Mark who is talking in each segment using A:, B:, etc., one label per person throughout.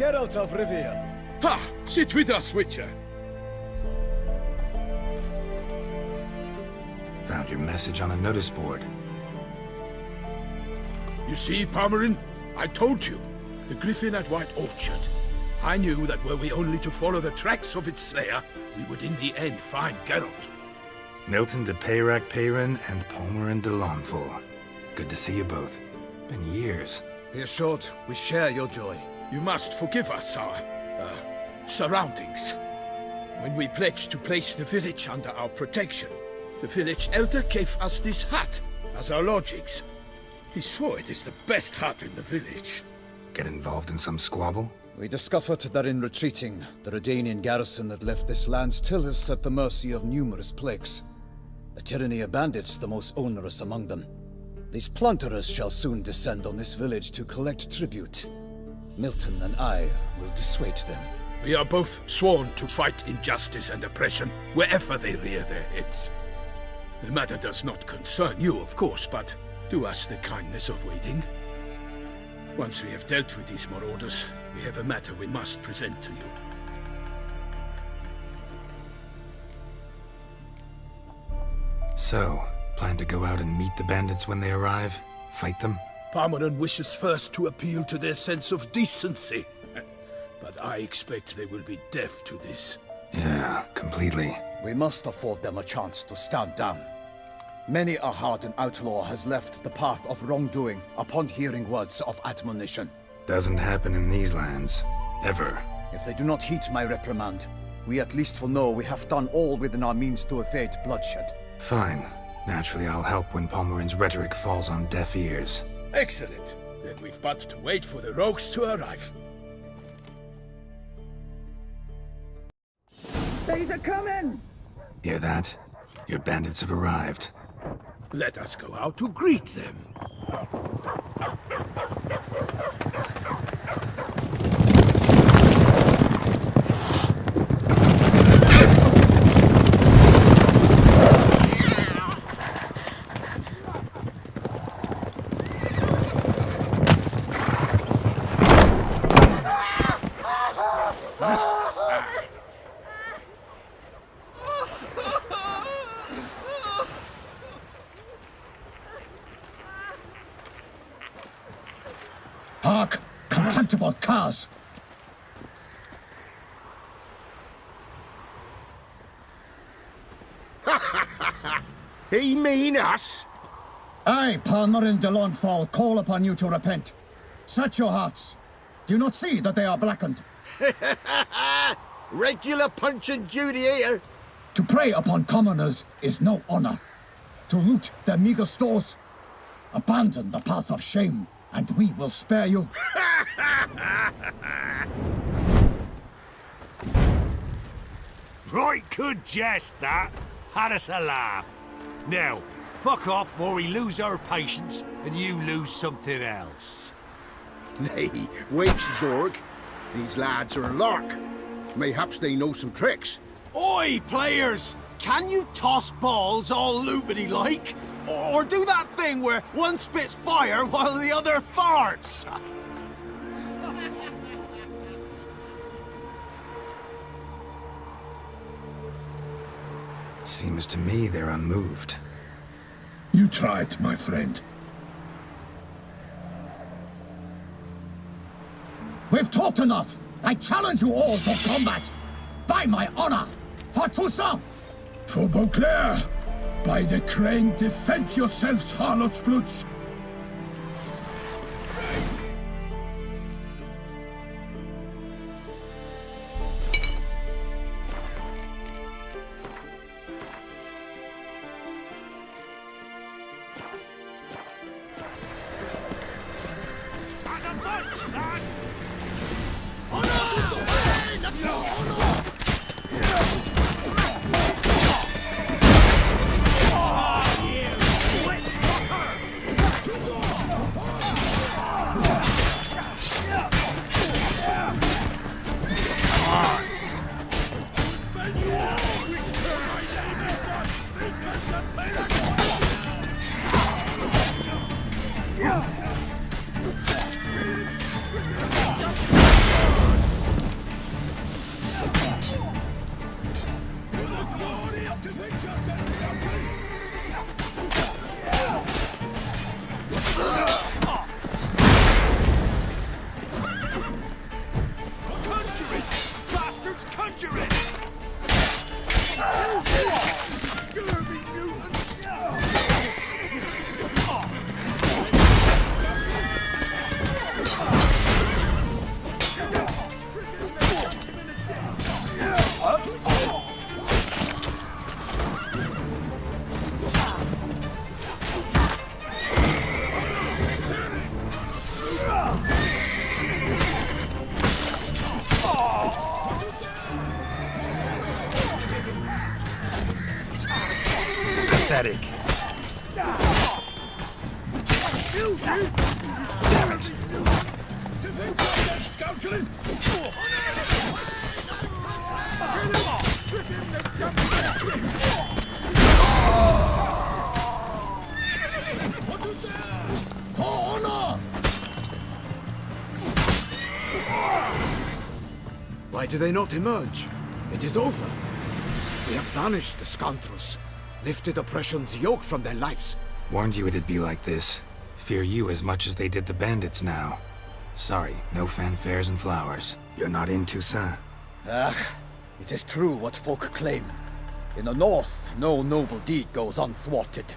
A: Geralt of Rivia.
B: Ha! Sit with us, Witcher.
C: Found your message on a notice board.
B: You see, Palmerin? I told you. The Griffin at White Orchard. I knew that were we only to follow the tracks of its slayer, we would in the end find Geralt.
C: Milton de Peyrac Peyrin and Palmerin de Launfal. Good to see you both. Been years.
A: Be assured, we share your joy.
B: You must forgive us our, surroundings. When we pledged to place the village under our protection, the village elder gave us this hut as our lodgings. He swore it is the best hut in the village.
C: Get involved in some squabble?
A: We discovered that in retreating, the Redanian garrison that left this land still is at the mercy of numerous plagues. A tyranny of bandits the most onerous among them. These plunderers shall soon descend on this village to collect tribute. Milton and I will dissuade them.
B: We are both sworn to fight injustice and oppression wherever they rear their heads. The matter does not concern you, of course, but do us the kindness of waiting. Once we have dealt with these marauders, we have a matter we must present to you.
C: So, plan to go out and meet the bandits when they arrive? Fight them?
B: Palmerin wishes first to appeal to their sense of decency. But I expect they will be deaf to this.
C: Yeah, completely.
A: We must afford them a chance to stand down. Many a hardened outlaw has left the path of wrongdoing upon hearing words of admonition.
C: Doesn't happen in these lands. Ever.
A: If they do not heed my reprimand, we at least will know we have done all within our means to evade bloodshed.
C: Fine. Naturally, I'll help when Palmerin's rhetoric falls on deaf ears.
B: Excellent. Then we've but to wait for the rogues to arrive.
D: They's a coming!
C: Hear that? Your bandits have arrived.
B: Let us go out to greet them.
D: Hark! Contemptible curs!
E: He mean us?
D: I, Palmerin de Launfal, call upon you to repent. Set your hearts. Do you not see that they are blackened?
E: Regular Punch and Judy here.
D: To prey upon commoners is no honor. To loot their meager stores, abandon the path of shame, and we will spare you.
F: Right good jest, that. Had us a laugh. Now, fuck off before we lose our patience and you lose something else.
E: Nay, wait, Zorg. These lads are a lark. Mayhaps they know some tricks.
G: Oi, players! Can you toss balls all loopity-like? Or do that thing where one spits fire while the other farts?
C: Seems to me they're unmoved.
D: You tried, my friend. We've talked enough! I challenge you all to combat! By my honor! For Toussaint! For Beauclair! By the crane, defend yourselves, harlots' bloods!
F: As a bunch, lads!
C: pathetic.
D: For honor!
A: Why do they not emerge? It is over. We have banished the scoundrels, lifted oppression's yoke from their lives.
C: Warned you it'd be like this. Fear you as much as they did the bandits now. Sorry, no fanfares and flowers. You're not in Toussaint.
A: Ah, it is true what folk claim. In the north, no noble deed goes unthwarted.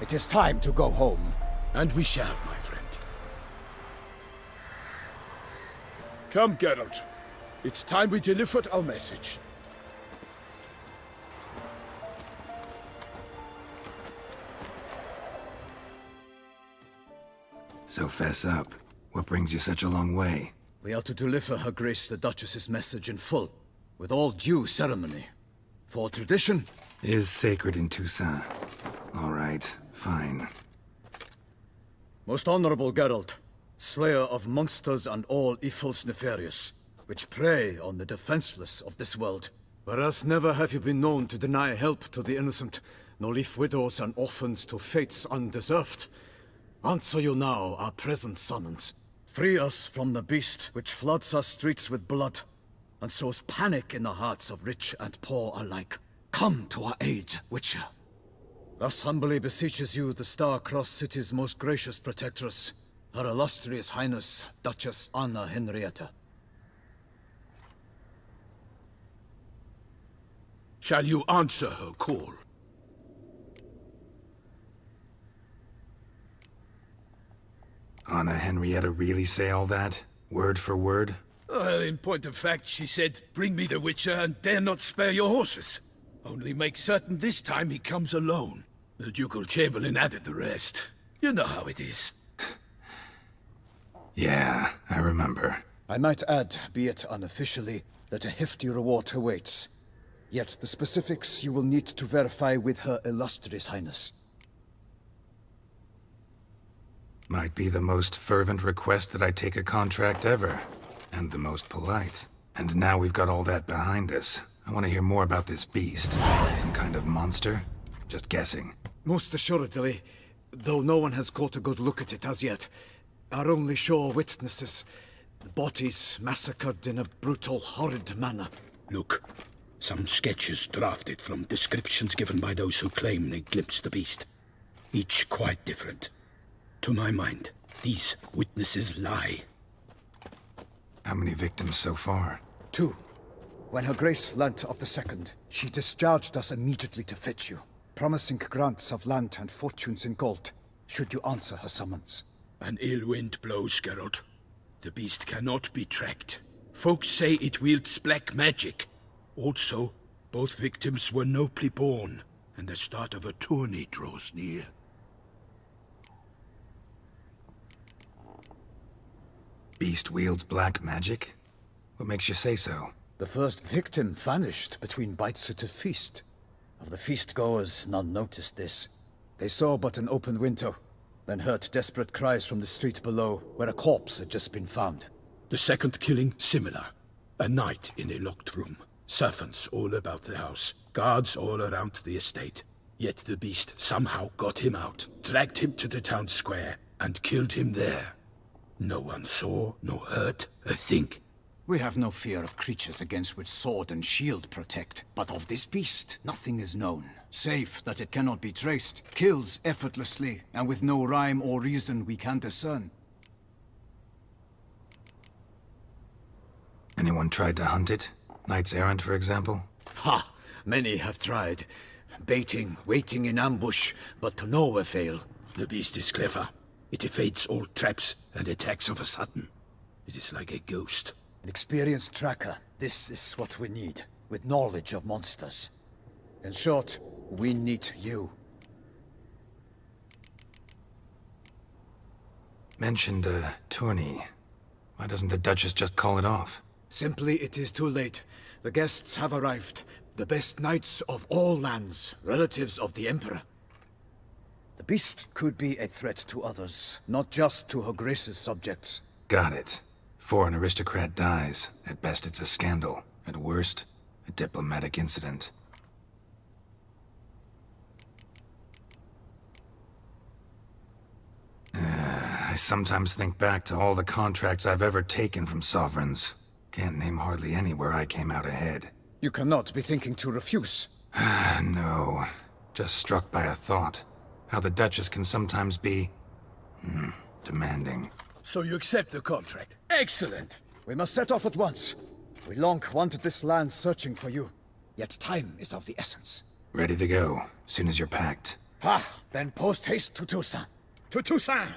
A: It is time to go home.
B: And we shall, my friend. Come, Geralt. It's time we delivered our message.
C: So fess up. What brings you such a long way?
A: We are to deliver Her Grace the Duchess's message in full, with all due ceremony. For tradition,
C: Is sacred in Toussaint. All right, fine.
A: most honorable Geralt, slayer of monsters and all evils nefarious, which prey on the defenseless of this world. Whereas never have you been known to deny help to the innocent, nor leave widows and orphans to fates undeserved. Answer you now our present summons. Free us from the beast which floods our streets with blood, and sows panic in the hearts of rich and poor alike. Come to our aid, Witcher. Thus humbly beseeches you the Star-Crossed City's most gracious protectress, Her Illustrious Highness, Duchess Anna Henrietta.
B: Shall you answer her call?
C: Anna Henrietta really say all that? Word for word?
B: Well, in point of fact, she said, bring me the Witcher and dare not spare your horses. Only make certain this time he comes alone. The Ducal Chamberlain added the rest. You know how it is.
C: Yeah, I remember.
A: I might add, be it unofficially, that a hefty reward awaits. Yet the specifics you will need to verify with Her Illustrious Highness.
C: Might be the most fervent request that I take a contract ever. And the most polite. And now we've got all that behind us. I want to hear more about this beast. Some kind of monster? Just guessing.
A: Most assuredly, though no one has caught a good look at it as yet. Our only sure witnesses. The bodies massacred in a brutal, horrid manner.
B: Look, some sketches drafted from descriptions given by those who claim they glimpsed the beast. Each quite different. To my mind, these witnesses lie.
C: How many victims so far?
A: 2. When Her Grace learnt of the second, she discharged us immediately to fetch you, promising grants of land and fortunes in gold, should you answer her summons.
B: An ill wind blows, Geralt. The beast cannot be tracked. Folks say it wields black magic. Also, both victims were nobly born, and the start of a tourney draws near.
C: Beast wields black magic? What makes you say so?
A: The first victim vanished between bites at a feast. Of the feast-goers, none noticed this. They saw but an open window, then heard desperate cries from the street below, where a corpse had just been found.
B: The second killing, similar. A night in a locked room. Servants all about the house. Guards all around the estate. Yet the beast somehow got him out, dragged him to the town square, and killed him there. No one saw, nor heard a thing.
A: We have no fear of creatures against which sword and shield protect. But of this beast, nothing is known. Save that it cannot be traced, kills effortlessly, and with no rhyme or reason we can discern.
C: Anyone tried to hunt it? Knights errant, for example?
A: Ha! Many have tried. Baiting, waiting in ambush, but to no avail.
B: The beast is clever. It evades all traps and attacks of a sudden. It is like a ghost.
A: An experienced tracker, this is what we need, with knowledge of monsters. In short, we need you.
C: Mentioned a tourney. Why doesn't the Duchess just call it off?
A: Simply, it is too late. The guests have arrived. The best knights of all lands, relatives of the Emperor. The beast could be a threat to others, not just to Her Grace's subjects.
C: Got it. Before an aristocrat dies, at best it's a scandal. At worst, a diplomatic incident. I sometimes think back to all the contracts I've ever taken from sovereigns. Can't name hardly any where I came out ahead.
A: You cannot be thinking to refuse.
C: No. Just struck by a thought. How the Duchess can sometimes be... demanding.
B: So you accept the contract. Excellent!
A: We must set off at once. We long wanted this land searching for you. Yet time is of the essence.
C: Ready to go, soon as you're packed.
A: Then post-haste to Toussaint.
B: To Toussaint!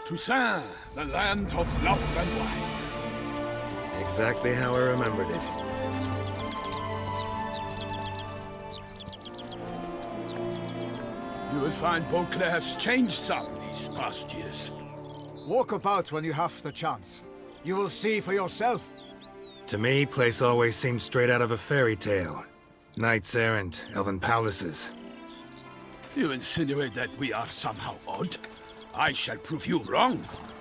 B: Toussaint, the land of love and wine.
C: Exactly how I remembered it.
B: You will find Beauclair has changed some these past years.
H: Walk about when you have the chance. You will see for yourself.
C: To me, place always seemed straight out of a fairy tale. Knights errant, elven palaces.
B: You insinuate that we are somehow odd? I shall prove you wrong.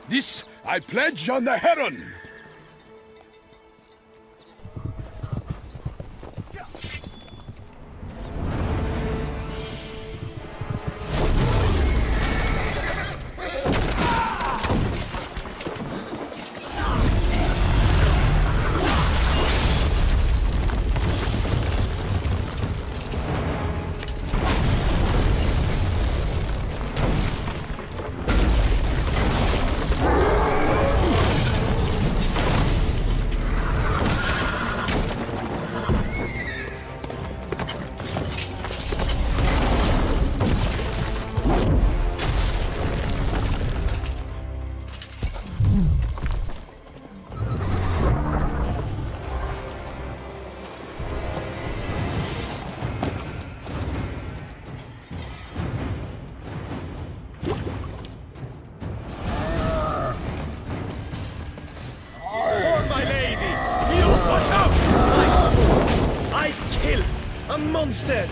B: This I pledge on the Heron!
I: Monster!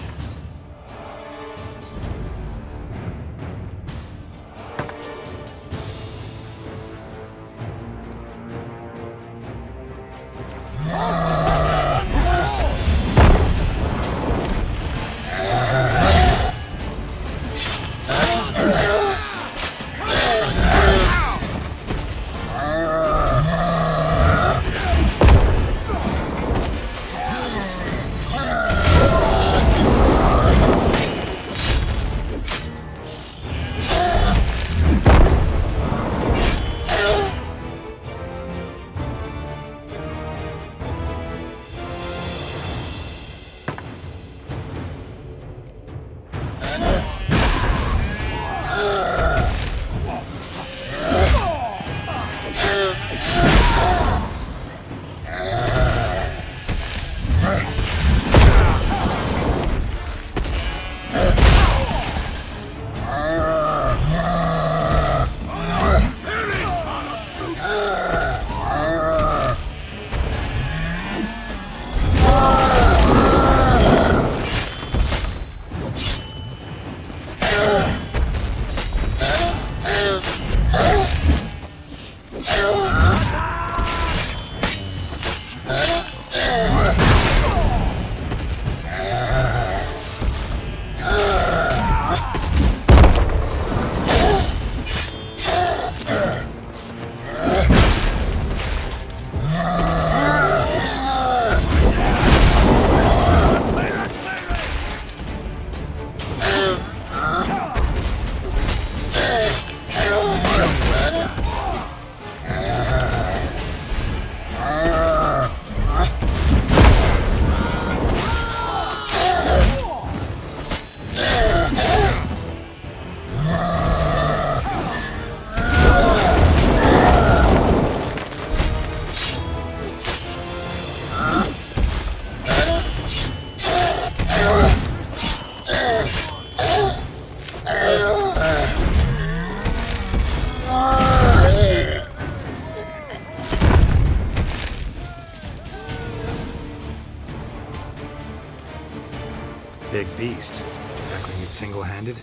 C: single-handed?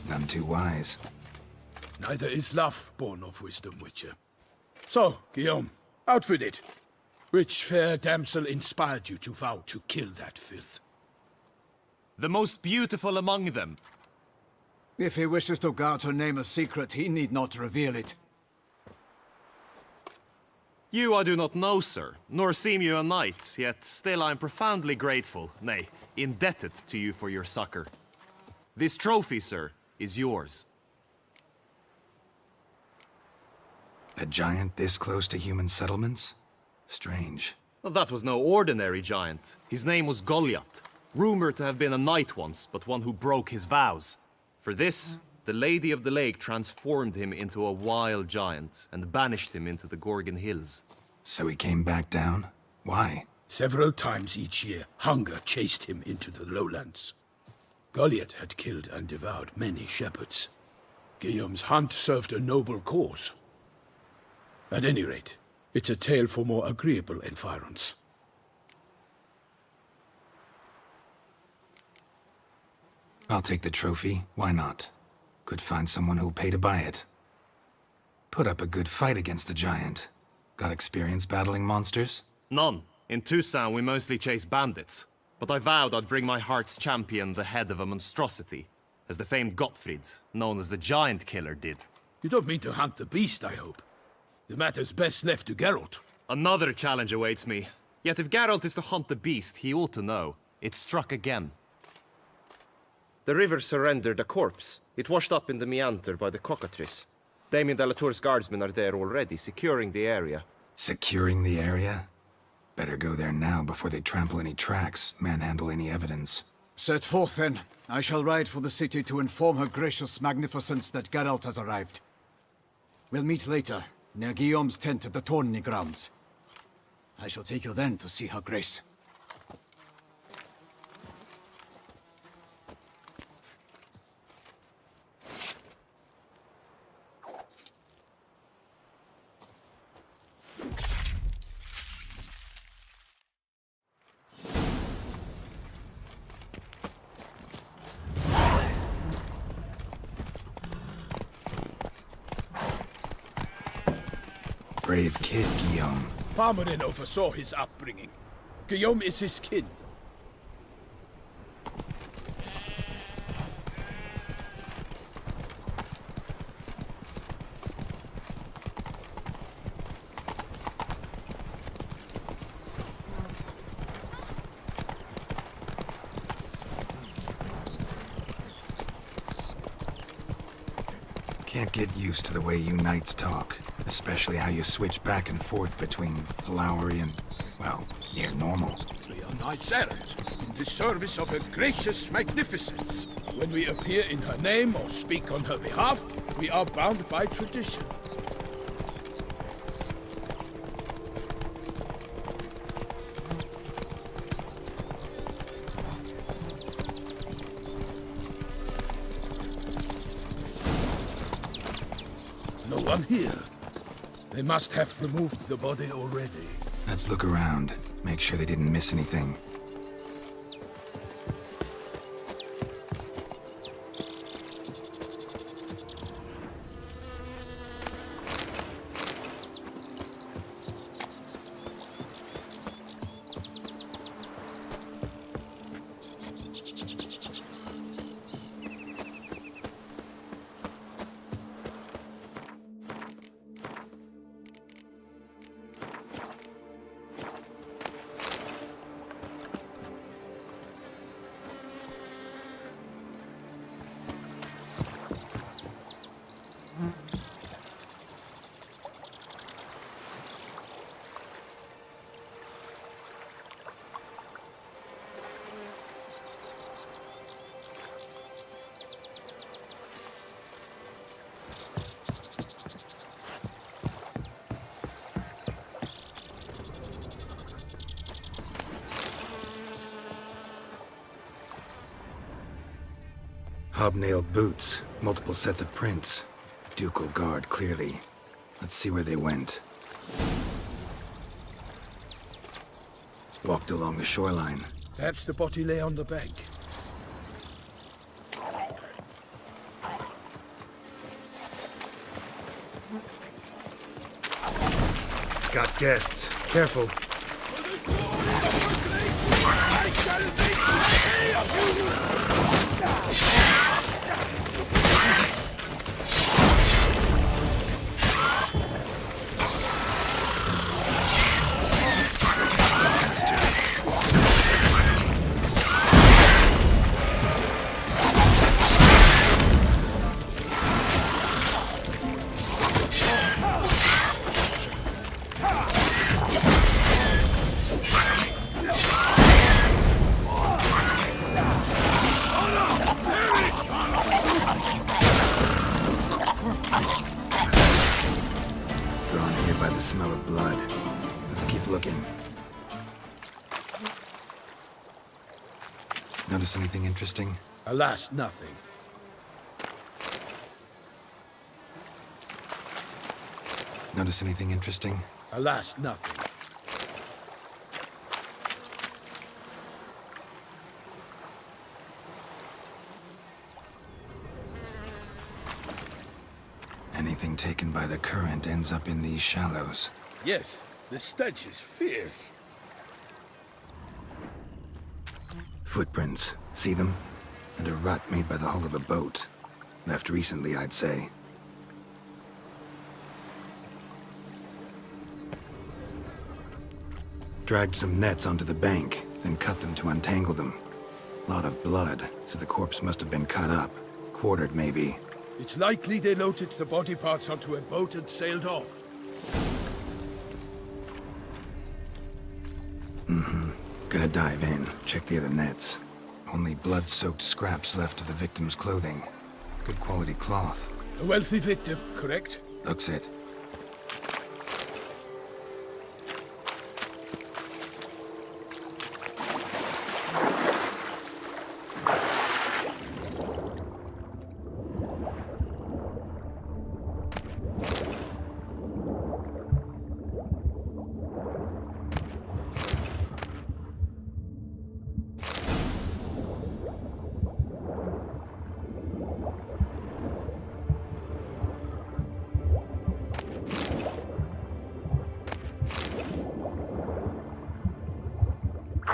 C: None too wise.
B: Neither is love born of wisdom, Witcher. So, Guillaume, out with it. Which fair damsel inspired you to vow to kill that filth?
G: The most beautiful among them.
H: If he wishes to guard her name a secret, he need not reveal it.
G: You I do not know, sir, nor seem you a knight, yet still I am profoundly grateful, nay, indebted to you for your succor. This trophy, sir, is yours.
C: A giant this close to human settlements? Strange.
G: Well, that was no ordinary giant. His name was Goliath, rumored to have been a knight once, but one who broke his vows. For this, the Lady of the Lake transformed him into a wild giant and banished him into the Gorgon Hills.
C: So he came back down? Why?
B: Several times each year, hunger chased him into the lowlands. Goliath had killed and devoured many shepherds. Guillaume's hunt served a noble cause. At any rate, it's a tale for more agreeable environs.
C: I'll take the trophy. Why not? Could find someone who'll pay to buy it. Put up a good fight against the giant. Got experience battling monsters?
G: None. In Toussaint we mostly chase bandits. But I vowed I'd bring my heart's champion the head of a monstrosity, as the famed Gottfried, known as the Giant Killer, did.
B: You don't mean to hunt the beast, I hope. The matter's best left to Geralt.
G: Another challenge awaits me. Yet if Geralt is to hunt the beast, he ought to know. It struck again. The river surrendered a corpse. It washed up in the meander by the cockatrice. Damien de la Tour's guardsmen are there already, securing the area.
C: Securing the area? Better go there now before they trample any tracks, manhandle any evidence.
H: Set forth, then. I shall ride for the city to inform her gracious magnificence that Geralt has arrived. We'll meet later, near Guillaume's tent at the Tourney grounds. I shall take you then to see her grace.
C: Brave kid, Guillaume.
B: Parmarin oversaw his upbringing. Guillaume is his kin.
C: Can't get used to the way you knights talk. Especially how you switch back and forth between flowery and, well, near normal.
B: We are knights errant, in the service of her gracious magnificence. When we appear in her name or speak on her behalf, we are bound by tradition. No one here. They must have removed the body already.
C: Let's look around. Make sure they didn't miss anything. Hobnailed boots, multiple sets of prints. Ducal guard, clearly. Let's see where they went. Walked along the shoreline.
B: Perhaps the body lay on the bank.
C: Got guests. Careful. Drawn here by the smell of blood. Let's keep looking. Notice anything interesting?
B: Alas, nothing.
C: Notice anything interesting?
B: Alas, nothing.
C: Anything taken by the current ends up in these shallows.
B: Yes, the stench is fierce.
C: Footprints. See them? And a rut made by the hull of a boat. Left recently, I'd say. Dragged some nets onto the bank, then cut them to untangle them. Lot of blood, so the corpse must have been cut up. Quartered, maybe.
B: It's likely they loaded the body parts onto a boat and sailed off.
C: Gonna dive in, check the other nets. Only blood-soaked scraps left of the victim's clothing. Good quality cloth.
B: A wealthy victim, correct?
C: Looks it.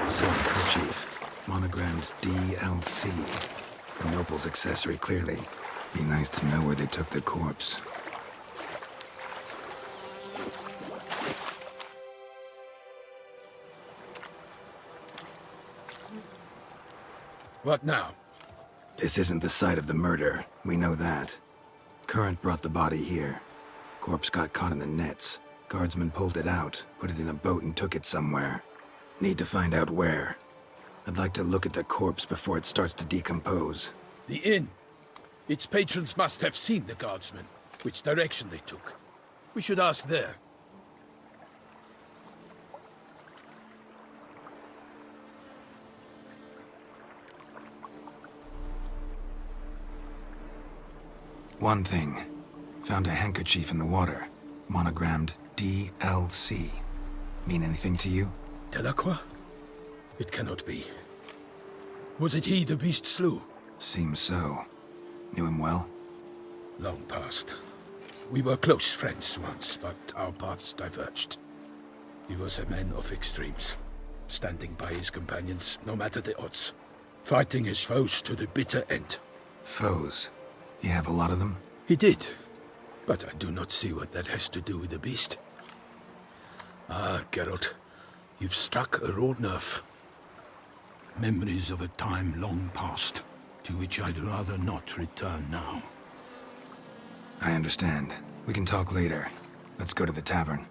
C: Silk kerchief, monogrammed DLC. A noble's accessory, clearly. Be nice to know where they took the corpse.
B: What now?
C: This isn't the site of the murder. We know that. Current brought the body here. Corpse got caught in the nets. Guardsmen pulled it out, put it in a boat and took it somewhere. Need to find out where. I'd like to look at the corpse before it starts to decompose.
B: The inn. Its patrons must have seen the guardsmen, which direction they took. We should ask there.
C: One thing. Found a handkerchief in the water. Monogrammed DLC. Mean anything to you?
B: Delacroix? It cannot be. Was it he the beast slew?
C: Seems so. Knew him well?
B: Long past. We were close friends once, but our paths diverged. He was a man of extremes, standing by his companions no matter the odds, fighting his foes to the bitter end.
C: Foes? You have a lot of them?
B: He did, but I do not see what that has to do with the beast. Ah, Geralt, you've struck a raw nerve. Memories of a time long past, to which I'd rather not return now.
C: I understand. We can talk later. Let's go to the tavern.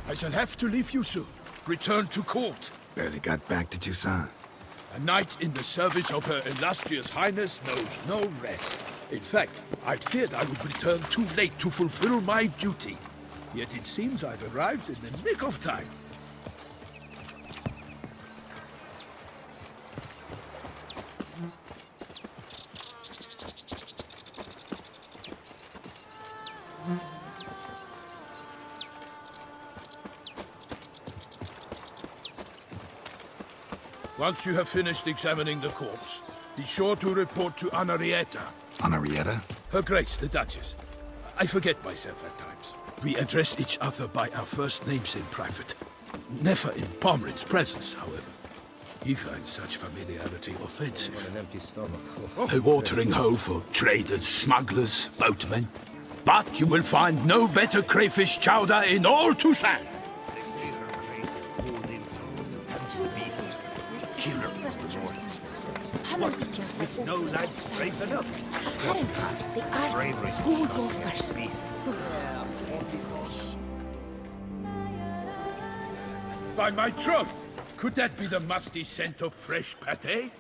B: I shall have to leave you soon. Return to court.
C: Barely got back to Toussaint.
B: A knight in the service of Her Illustrious Highness knows no rest. In fact, I'd feared I would return too late to fulfill my duty. Yet it seems I've arrived in the nick of time. Once you have finished examining the corpse, be sure to report to Anarietta.
C: Anarietta?
B: Her Grace, the Duchess. I forget myself at times. We address each other by our first names in private. Never in Pomrin's presence, however. He finds such familiarity offensive.
G: An empty stomach.
B: A watering hole for traders, smugglers, boatmen. But you will find no better crayfish chowder in all Toussaint.
F: They say her place is cold inside. Turn to a beast. Kill her.
I: What?
F: With no lads brave enough.
I: Who will go first?
F: Beast.
B: By my troth, could that be the musty scent of fresh pate?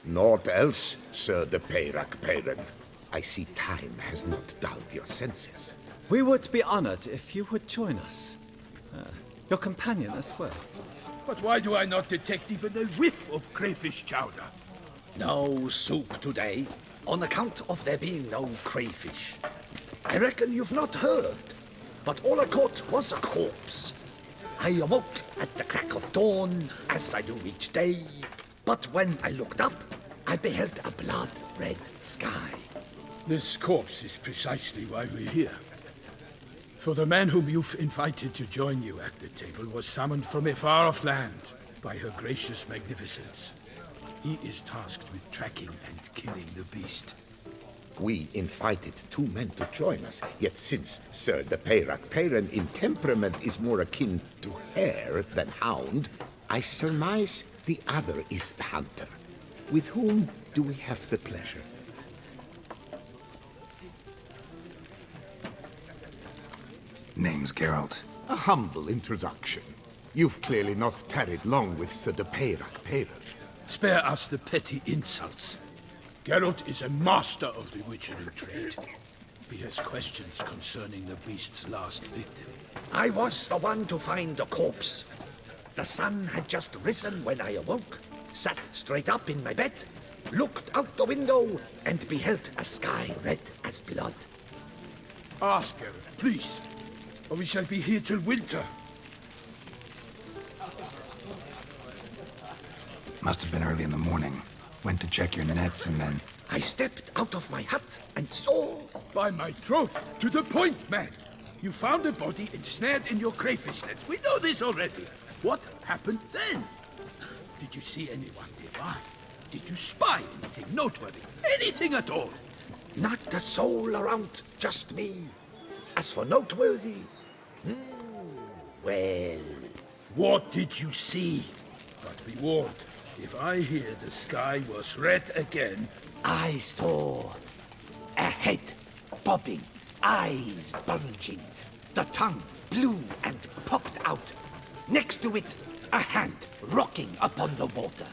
J: Naught else, Sir de Peyrac Peyran. I see time has not dulled your senses.
K: We would be honored if you would join us. Your companion as well.
B: But why do I not detect even a whiff of crayfish chowder?
D: No soup today, on account of there being no crayfish. I reckon you've not heard, but all I caught was a corpse. I awoke at the crack of dawn, as I do each day, but when I looked up, I beheld a blood-red sky.
B: This corpse is precisely why we're here. For the man whom you've invited to join you at the table was summoned from a far-off land by her gracious magnificence. He is tasked with tracking and killing the beast.
J: We invited 2 men to join us, yet since Sir de Peyrac Peyran in temperament is more akin to hare than hound, I surmise the other is the hunter. With whom do we have the pleasure?
C: Name's Geralt.
J: A humble introduction. You've clearly not tarried long with Sir de Peyrac Peyran.
B: Spare us the petty insults. Geralt is a master of the witchery trade. He has questions concerning the beast's last victim.
D: I was the one to find the corpse. The sun had just risen when I awoke, sat straight up in my bed, looked out the window, and beheld a sky red as blood.
B: Ask Geralt, please, or we shall be here till winter.
C: Must have been early in the morning. Went to check your nets and then...
D: I stepped out of my hut and saw...
B: By my troth, to the point, man. You found a body ensnared in your crayfish nets. We know this already. What happened then? Did you see anyone nearby? Did you spy anything noteworthy? Anything at all?
D: Not a soul around, just me. As for noteworthy... well...
B: What did you see? But be warned, if I hear the sky was red again...
D: I saw a head bobbing, eyes bulging, the tongue blue and popped out. Next to it, a hand rocking upon the water.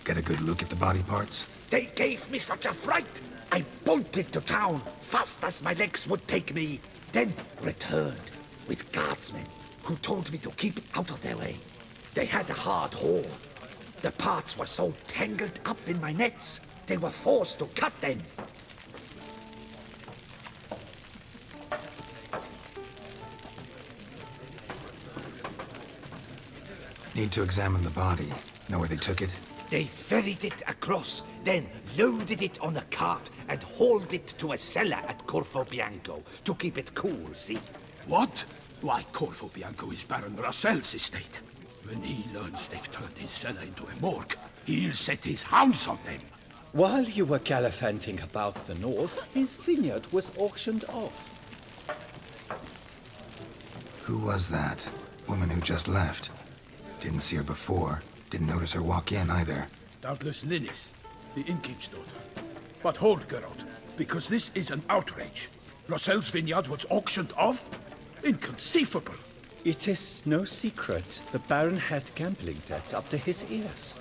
C: Get a good look at the body parts?
D: They gave me such a fright. I bolted to town fast as my legs would take me, then returned with guardsmen who told me to keep out of their way. They had a hard haul. The parts were so tangled up in my nets, they were forced to cut them.
C: Need to examine the body. Know where they took it?
D: They ferried it across, then loaded it on a cart and hauled it to a cellar at Corvo Bianco to keep it cool, see?
B: What? Why, Corvo Bianco is Baron Rossel's estate. When he learns they've turned his cellar into a morgue, he'll set his hounds on them.
K: While you were gallivanting about the north, his vineyard was auctioned off.
C: Who was that? Woman who just left. Didn't see her before. Didn't notice her walk in either.
B: Doubtless Linnis, the innkeep's daughter. But hold, Geralt, because this is an outrage. Rossel's vineyard was auctioned off? Inconceivable.
K: It is no secret the Baron had gambling debts up to his ears.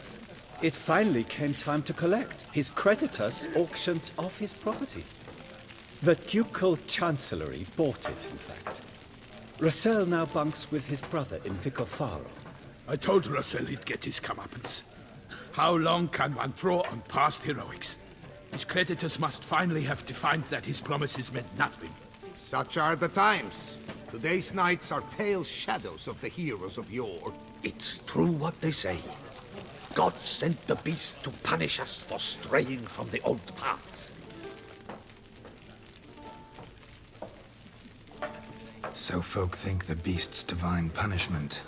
K: It finally came time to collect. His creditors auctioned off his property. The Ducal Chancellery bought it, in fact. Rossel now bunks with his brother in Vicofaro.
B: I told Rossel he'd get his comeuppance. How long can one draw on past heroics? His creditors must finally have defined that his promises meant nothing.
J: Such are the times. Today's knights are pale shadows of the heroes of yore.
D: It's true what they say. God sent the beast to punish us for straying from the old paths.
C: So folk think the beast's divine punishment.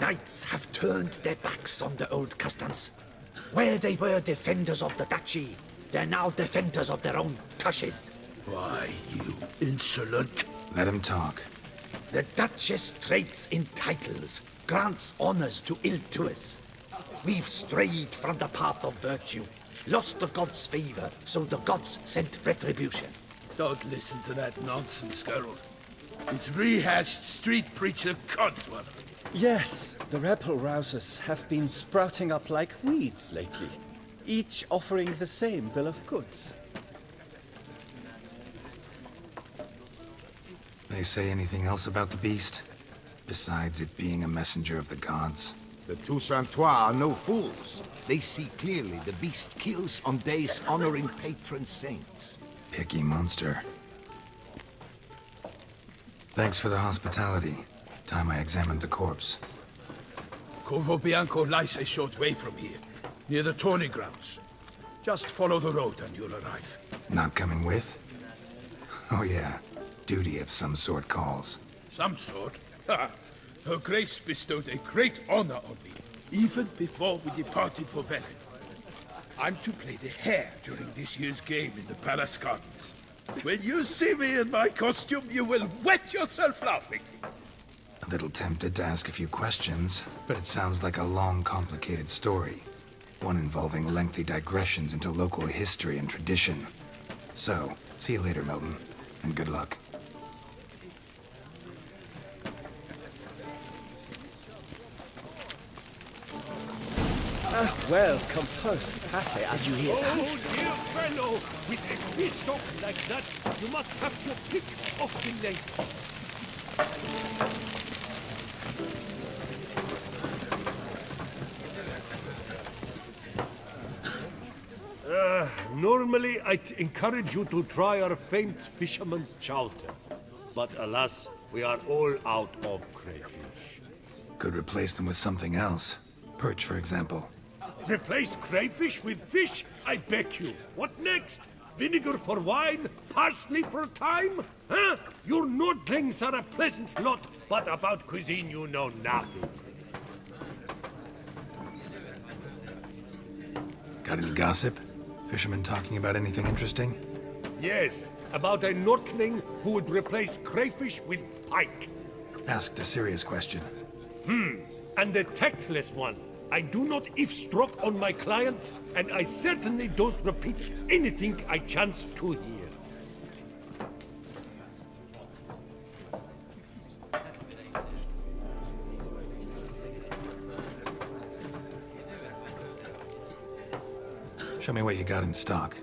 L: Knights have turned their backs on the old customs. Where they were defenders of the duchy, they're now defenders of their own tushes.
B: Why, you insolent...
C: Let him talk.
L: The Duchess trades in titles, grants honors to ill-doers. We've strayed from the path of virtue, lost the gods' favor, so the gods sent retribution.
B: Don't listen to that nonsense, Geralt. It's rehashed street preacher codswallop.
K: Yes, the rebel rousers have been sprouting up like weeds lately, each offering the same bill of goods.
C: They say anything else about the beast? Besides it being a messenger of the gods?
J: The Toussaintois are no fools. They see clearly the beast kills on days honoring patron saints.
C: Picky monster. Thanks for the hospitality. Time I examined the corpse.
B: Corvo Bianco lies a short way from here, near the tourney grounds. Just follow the road and you'll arrive.
C: Not coming with? Oh yeah. Duty of some sort calls.
B: Some sort? Ha! Her Grace bestowed a great honor on me, even before we departed for Velen. I'm to play the hare during this year's game in the Palace Gardens. When you see me in my costume, you will wet yourself laughing.
C: A little tempted to ask a few questions, but it sounds like a long, complicated story. One involving lengthy digressions into local history and tradition. So, see you later, Milton, and good luck.
K: Well composed pate, did you hear that?
F: Oh, dear fellow, with a pissock like that, you must have your pick of the ladies. Normally, I'd encourage you to try our famed fisherman's chowder. But alas, we are all out of crayfish.
C: Could replace them with something else. Perch, for example.
F: Replace crayfish with fish? I beg you. What next? Vinegar for wine? Parsley for thyme? Huh? Your nordlings are a pleasant lot, but about cuisine you know nothing.
C: Got any gossip? Fishermen talking about anything interesting?
F: Yes, about a nordling who would replace crayfish with pike.
C: Asked a serious question.
F: And a tactless one. I do not eavesdrop on my clients, and I certainly don't repeat anything I chance to hear.
C: Show me what you got in stock.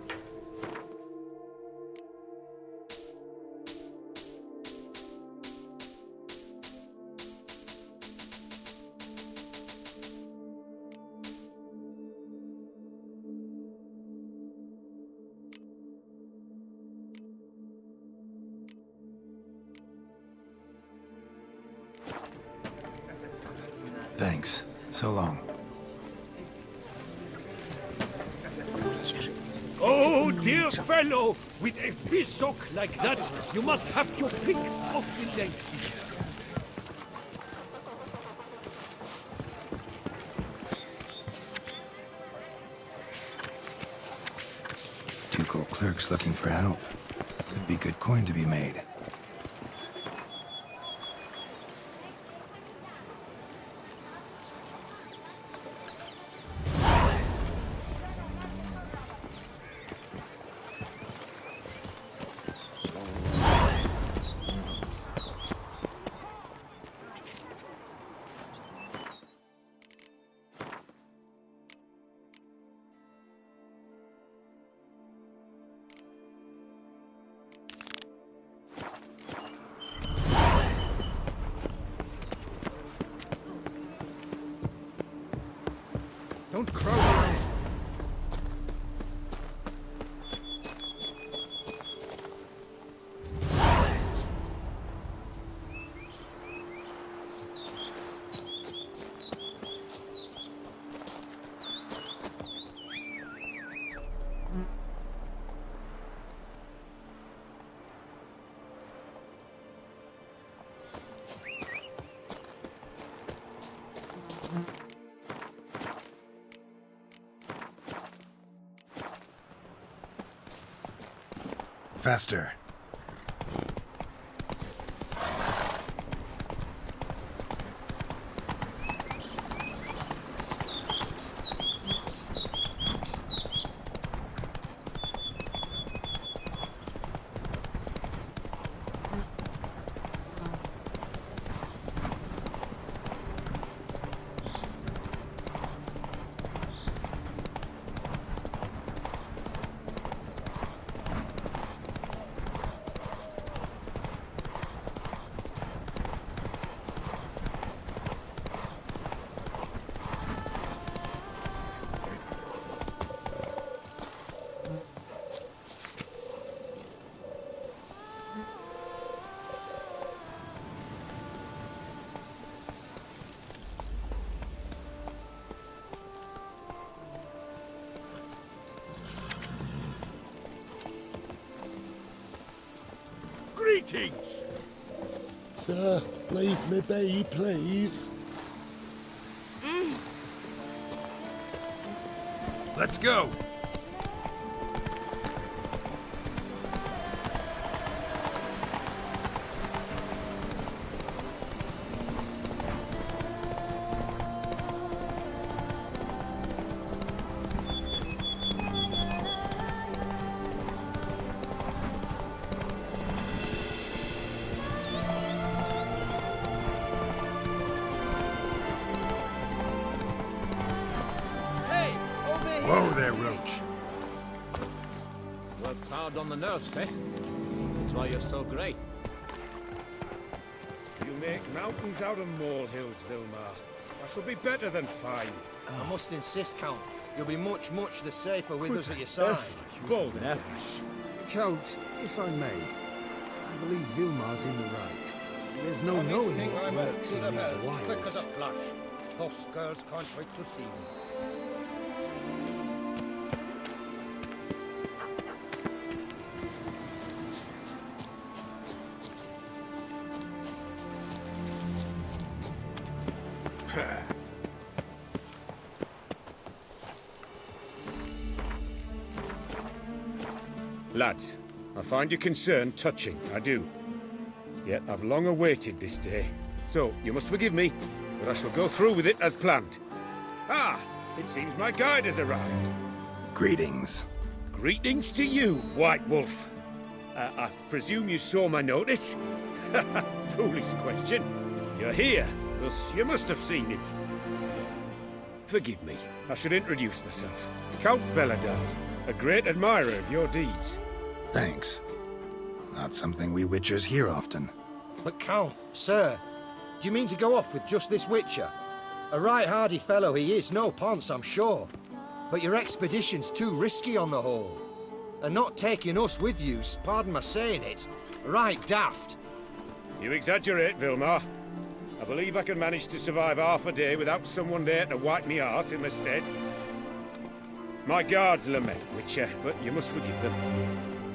C: Thanks. So long.
F: Oh, dear fellow, with a fissock like that, you must have your pick of the ladies.
C: Ducal clerks looking for help. Could be good coin to be made.
E: Don't crowd around.
C: Faster.
F: Greetings!
M: Sir, leave me be, please.
B: Let's go. Whoa there, Roach.
N: Works hard on the nerves, eh? That's why you're so great.
F: You make mountains out of molehills, Vilmar. I shall be better than fine.
O: I must insist, Count. You'll be much, much the safer with us at your side.
F: Balderdash.
E: Count, if I may, I believe Vilmar's in the right. There's no knowing what works in these
N: Quick as a
E: wilds.
N: flash. Those girls can't wait to see me.
F: Lads, I find your concern touching, I do. Yet I've long awaited this day. So, you must forgive me, but I shall go through with it as planned. Ah, it seems my guide has arrived.
C: Greetings.
F: Greetings to you, White Wolf. I presume you saw my notice? Foolish question. You're here, thus you must have seen it. Forgive me, I should introduce myself. Count Belladal, a great admirer of your deeds.
C: Thanks. Not something we Witchers hear often.
O: But Count, sir, do you mean to go off with just this Witcher? A right hardy fellow he is, no ponce, I'm sure. But your expedition's too risky on the whole. And not taking us with you, pardon my saying it, right daft.
F: You exaggerate, Vilmar. I believe I can manage to survive half a day without someone there to wipe me arse in my stead. My guards lament, Witcher, but you must forgive them.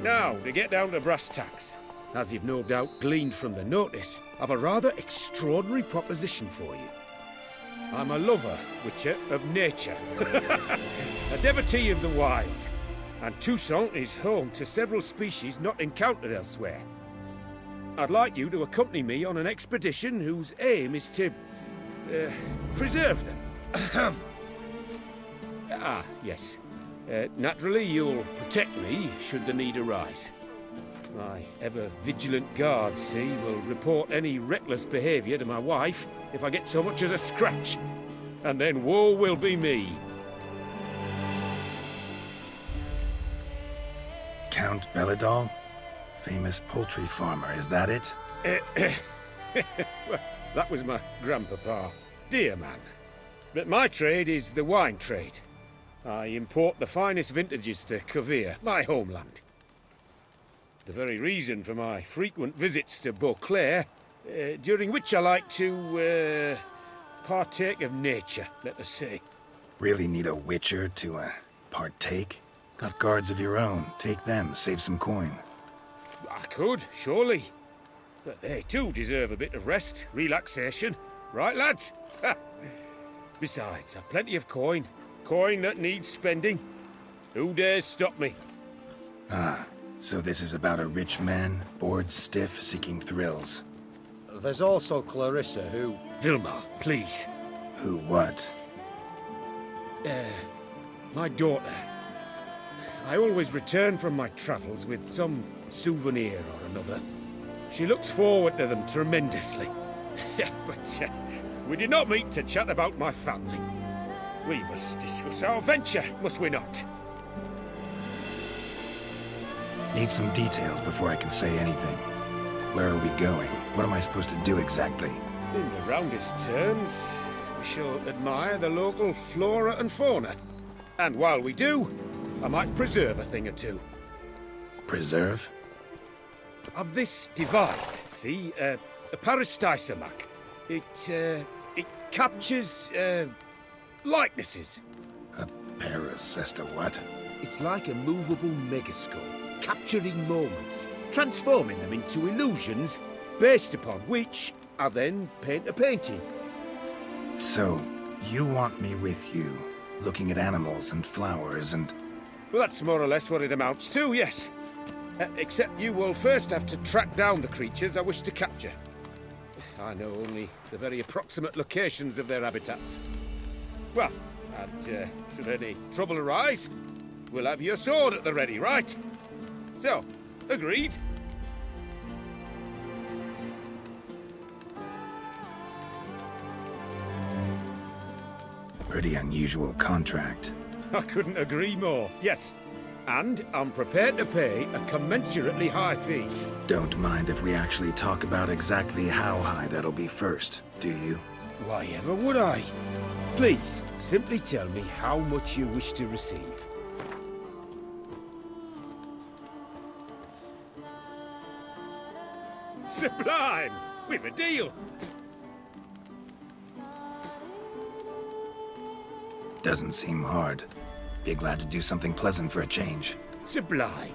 F: Now, to get down to brass tacks. As you've no doubt gleaned from the notice, I've a rather extraordinary proposition for you. I'm a lover, Witcher, of nature. A devotee of the wild. And Toussaint is home to several species not encountered elsewhere. I'd like you to accompany me on an expedition whose aim is to preserve them. Yes. Naturally, you'll protect me should the need arise. My ever-vigilant guards, see, will report any reckless behavior to my wife if I get so much as a scratch. And then woe will be me.
C: Count Belladal? Famous poultry farmer, is that it?
F: Well, that was my grandpapa. Dear man. But my trade is the wine trade. I import the finest vintages to Kovir, my homeland. The very reason for my frequent visits to Beauclair, during which I like to partake of nature, let us say.
C: Really need a Witcher to partake? Got guards of your own. Take them, save some coin.
F: I could, surely. But they too deserve a bit of rest, relaxation. Right, lads? Besides, I've plenty of coin. Coin that needs spending. Who dares stop me?
C: Ah, So this is about a rich man, bored stiff, seeking thrills.
O: There's also Clarissa, who...
F: Vilma, please.
C: Who what?
F: My daughter. I always return from my travels with some souvenir or another. She looks forward to them tremendously. But we did not meet to chat about my family. We must discuss our venture, must we not?
C: Need some details before I can say anything. Where are we going? What am I supposed to do exactly?
F: In the roundest terms, we shall admire the local flora and fauna. And while we do, I might preserve a thing or two.
C: Preserve?
F: Of this device, see, a Parastysomac. It captures, likenesses.
C: A paracesta what?
N: It's like a movable megascope, capturing moments, transforming them into illusions,
F: Based upon which, I then paint a painting.
C: So, you want me with you, looking at animals and flowers and...
F: Well, that's more or less what it amounts to, yes. Except you will first have to track down the creatures I wish to capture. I know only the very approximate locations of their habitats. Well, and should any trouble arise, we'll have your sword at the ready, right? So, agreed?
C: Pretty unusual contract.
F: I couldn't agree more, yes. And I'm prepared to pay a commensurately high fee.
C: Don't mind if we actually talk about exactly how high that'll be first, do you?
F: Why ever would I? Please, simply tell me how much you wish to receive. Sublime! We've a deal!
C: Doesn't seem hard. Be glad to do something pleasant for a change.
F: Sublime.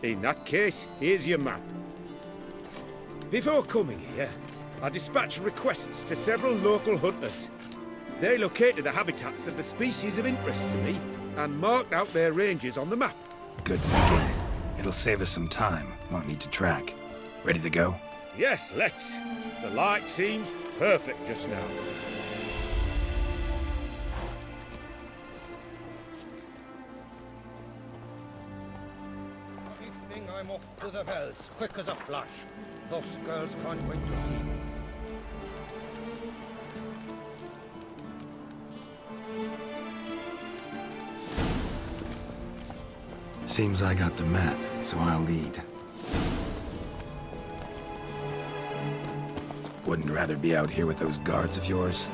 F: In that case, here's your map. Before coming here, I dispatched requests to several local hunters. They located the habitats of the species of interest to me and marked out their ranges on the map.
C: Good thinking. It'll save us some time. Won't need to track. Ready to go?
F: Yes, let's. The light seems perfect just now.
N: I'm off to the bells, quick as a flash. Those girls can't wait to see me.
C: Seems I got the map, so I'll lead. Wouldn't rather be out here with those guards of yours?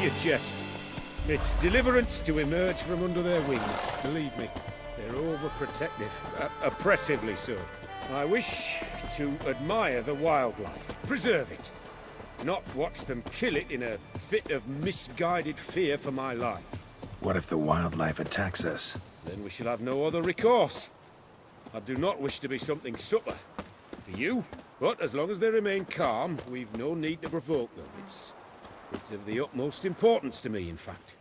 F: You jest. It's deliverance to emerge from under their wings, believe me. They're overprotective, oppressively so. I wish to admire the wildlife, preserve it, not watch them kill it in a fit of misguided fear for my life.
C: What if the wildlife attacks us?
F: Then we shall have no other recourse. I do not wish to be something subtler for you, but as long as they remain calm, we've no need to provoke them. It's of the utmost importance to me, in fact.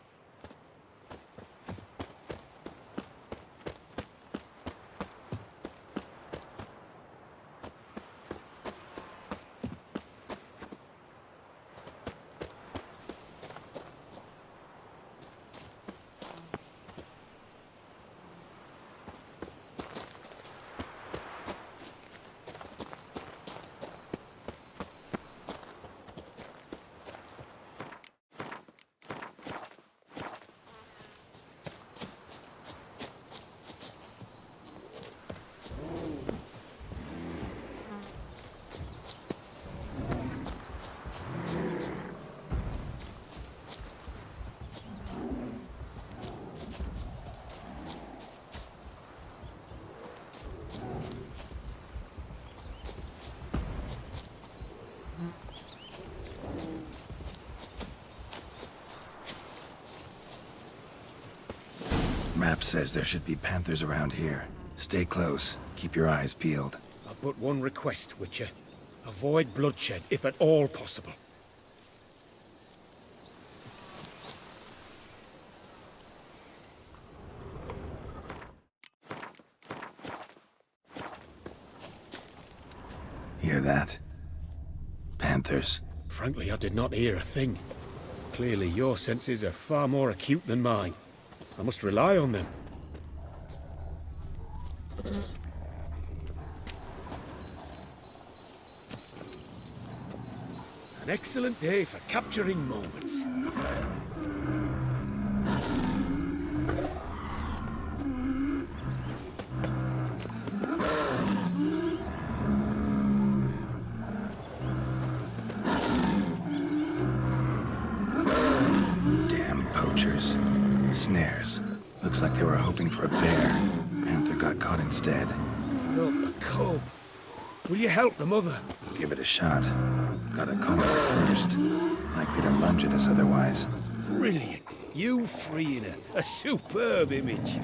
C: Map says there should be panthers around here. Stay close. Keep your eyes peeled.
F: I've but one request, Witcher. Avoid bloodshed, if at all possible.
C: Hear that? Panthers.
F: Frankly, I did not hear a thing. Clearly, your senses are far more acute than mine. I must rely on them. An excellent day for capturing moments.
C: Damn poachers. Snares. Looks like they were hoping for a bear. Panther got caught instead.
F: Look, a cub. Will you help the mother?
C: Give it a shot. Gotta calm it first. Likely to lunge at us otherwise.
F: Brilliant. You freeing her. A superb image.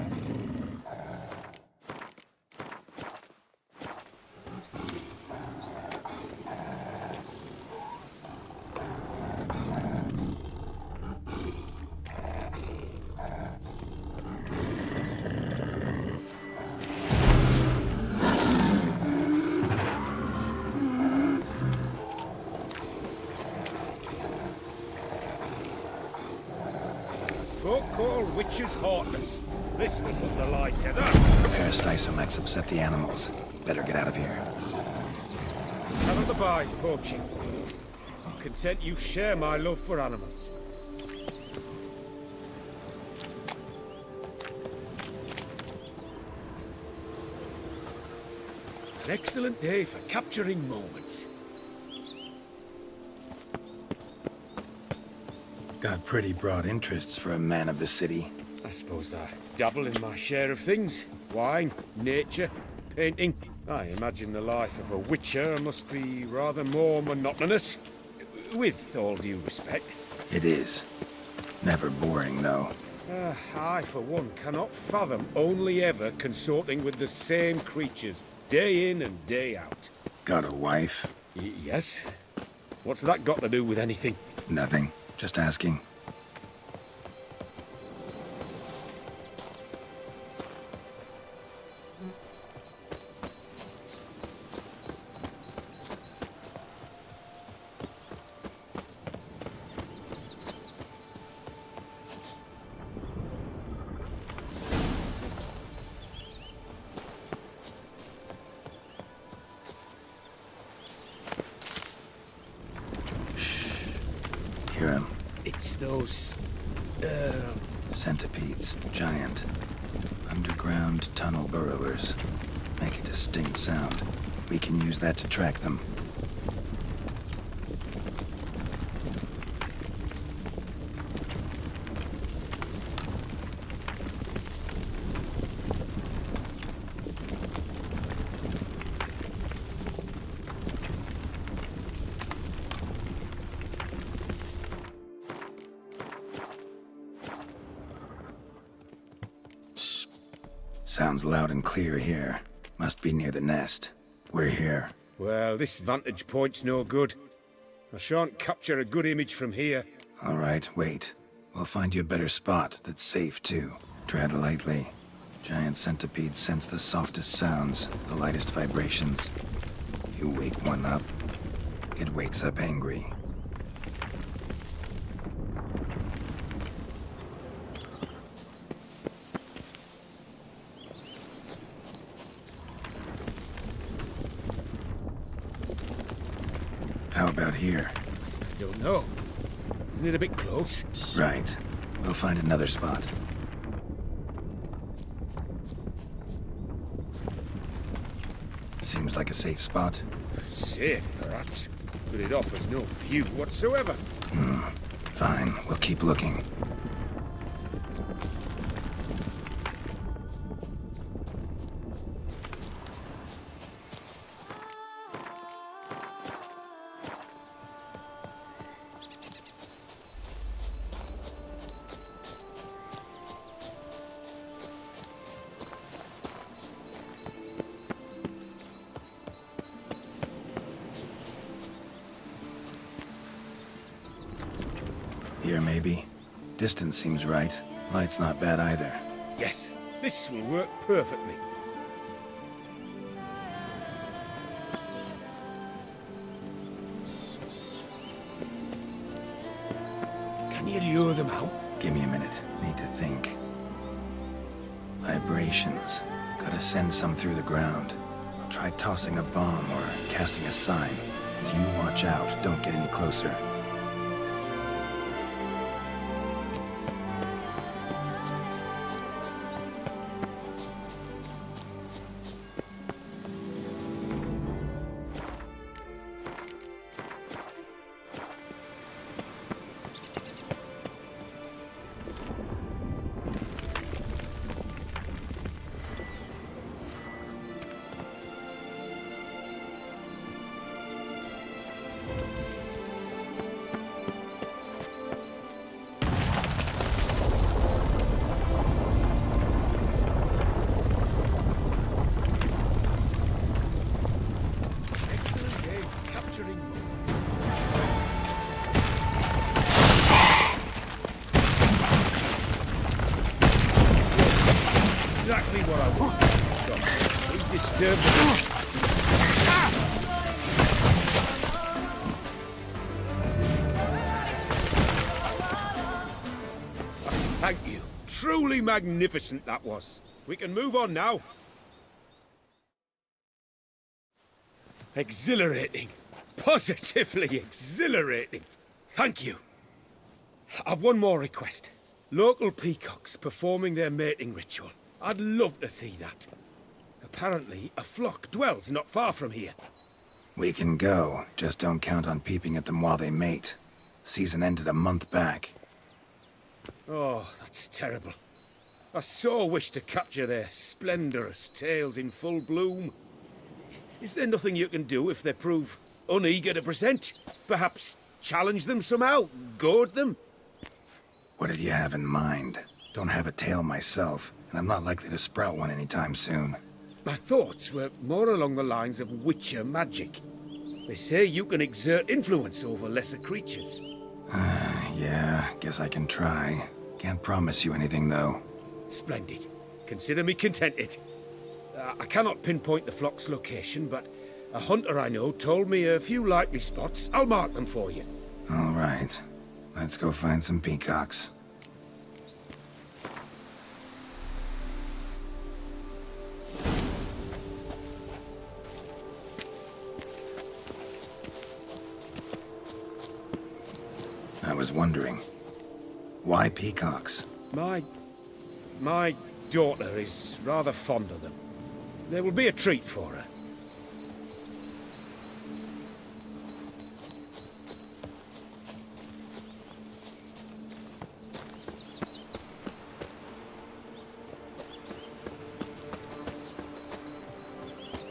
F: Folk call witches heartless. This will put the light to that.
C: Parastysomex upset the animals. Better get out of here.
F: Cannot abide poaching. I'm content you share my love for animals. An excellent day for capturing moments.
C: Got pretty broad interests for a man of the city.
F: I suppose I dabble in my share of things. Wine, nature, painting. I imagine the life of a witcher must be rather more monotonous. With all due respect.
C: It is. Never boring, though.
F: I, for one, cannot fathom only ever consorting with the same creatures, day in and day out.
C: Got a wife?
F: Yes. What's that got to do with anything?
C: Nothing. Just asking. Hear him.
F: It's those...
C: Centipedes. Giant. Underground tunnel burrowers. Make a distinct sound. We can use that to track them. Sounds loud and clear here. Must be near the nest. We're here.
F: Well, this vantage point's no good. I shan't capture a good image from here.
C: All right, wait. We'll find you a better spot that's safe, too. Tread lightly. Giant centipedes sense the softest sounds, the lightest vibrations. You wake one up, it wakes up angry. How about here?
F: I don't know. Isn't it a bit close?
C: Right. We'll find another spot. Seems like a safe spot.
F: Safe, perhaps. But it offers no view whatsoever.
C: Fine. We'll keep looking. Here, maybe. Distance seems right. Light's not bad either.
F: Yes, this will work perfectly.
B: Can you lure them out?
C: Give me a minute. Need to think. Vibrations. Gotta send some through the ground. I'll try tossing a bomb or casting a sign. And you watch out. Don't get any closer.
B: Exactly what I want. Don't disturb me. Thank you. Truly magnificent that was. We can move on now. Exhilarating. Positively exhilarating. Thank you. I've one more request. Local peacocks performing their mating ritual. I'd love to see that. Apparently, a flock dwells not far from here.
C: We can go. Just don't count on peeping at them while they mate. Season ended a month back.
B: Oh, that's terrible. I so wish to capture their splendorous tails in full bloom. Is there nothing you can do if they prove uneager to present? Perhaps challenge them somehow? Goad them?
C: What did you have in mind? Don't have a tail myself, and I'm not likely to sprout one anytime soon.
B: My thoughts were more along the lines of witcher magic. They say you can exert influence over lesser creatures.
C: Yeah, guess I can try. Can't promise you anything, though.
B: Splendid. Consider me contented. I cannot pinpoint the flock's location, but a hunter I know told me a few likely spots. I'll mark them for you.
C: All right. Let's go find some peacocks. I was wondering, why peacocks?
B: My daughter is rather fond of them. There will be a treat for her.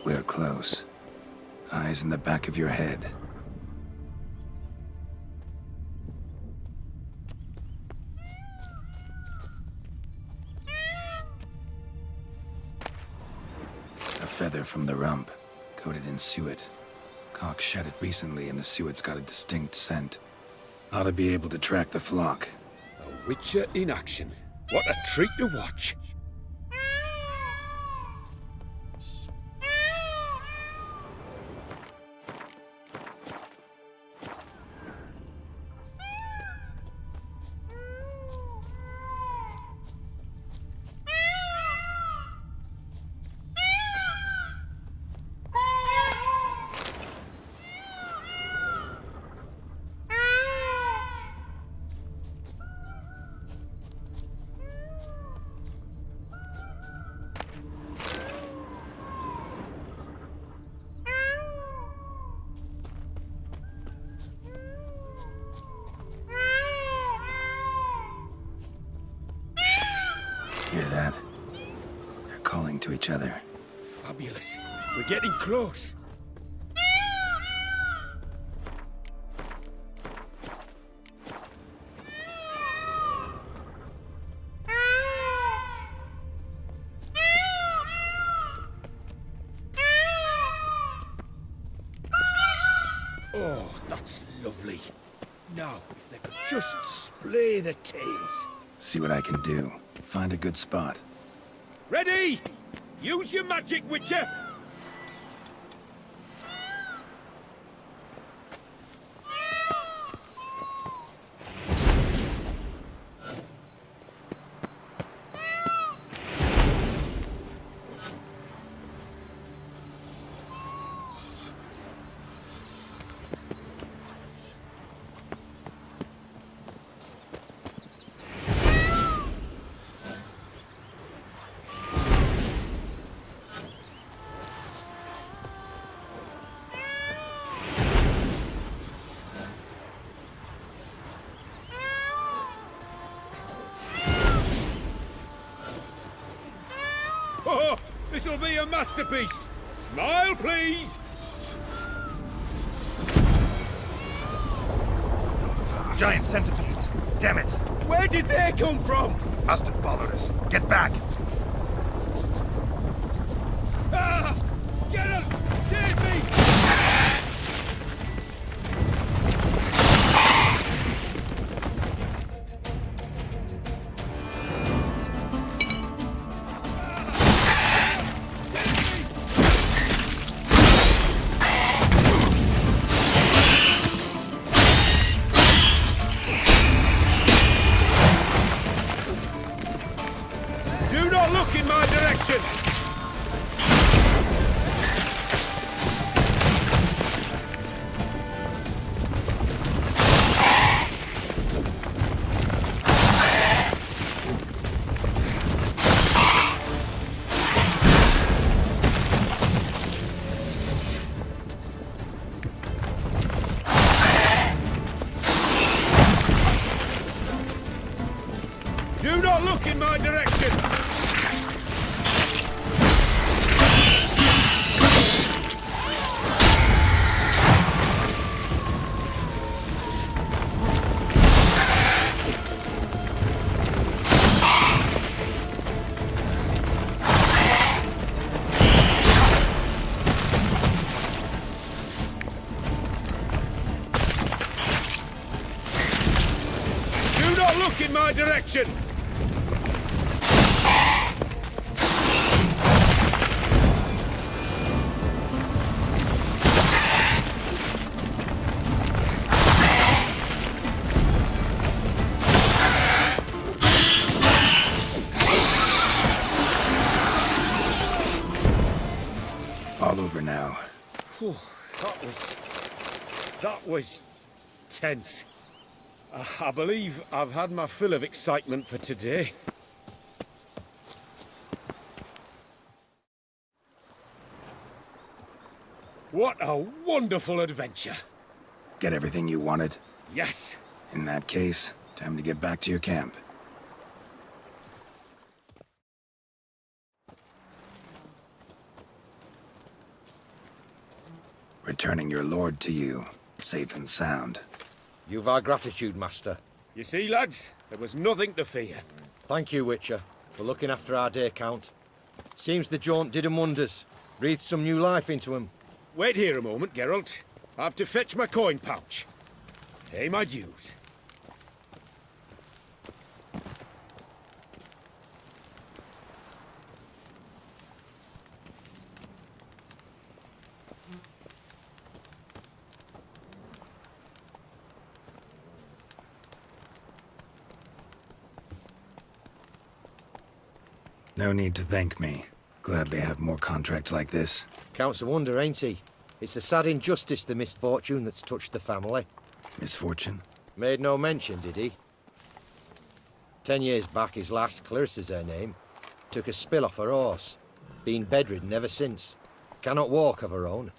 C: We're close. Eyes in the back of your head. Feather from the rump, coated in suet. Cock shed it recently and the suet's got a distinct scent. Ought to be able to track the flock.
B: A witcher in action. What a treat to watch.
C: Hear that? They're calling to each other.
B: Fabulous. We're getting close. Oh, that's lovely. Now, if they could just splay the tails.
C: See what I can do. Find a good spot.
B: Ready? Use your magic, Witcher!
F: This'll be a masterpiece. Smile, please.
C: Giant centipedes. Damn it.
F: Where did they come from?
C: Must have followed us. Get back.
F: Ah! Geralt! Save me! Do not look in my direction! Do not look in my direction! Do not look in my direction!
C: All over now.
F: Whew, that was tense. I believe I've had my fill of excitement for today. What a wonderful adventure!
C: Get everything you wanted?
F: Yes.
C: In that case, time to get back to your camp. Returning your lord to you, safe and sound.
O: You've our gratitude, Master.
F: You see, lads, there was nothing to fear.
O: Thank you, Witcher, for looking after our day count. Seems the jaunt did 'em wonders. Breathed some new life into 'em.
F: Wait here a moment, Geralt. I have to fetch my coin pouch. Pay my dues.
C: No need to thank me. Gladly have more contracts like this.
O: Count's a wonder, ain't he? It's a sad injustice, the misfortune that's touched the family.
C: Misfortune?
O: Made no mention, did he? 10 years back, his last, Clarissa's her name, took a spill off her horse. Been bedridden ever since. Cannot walk of her own.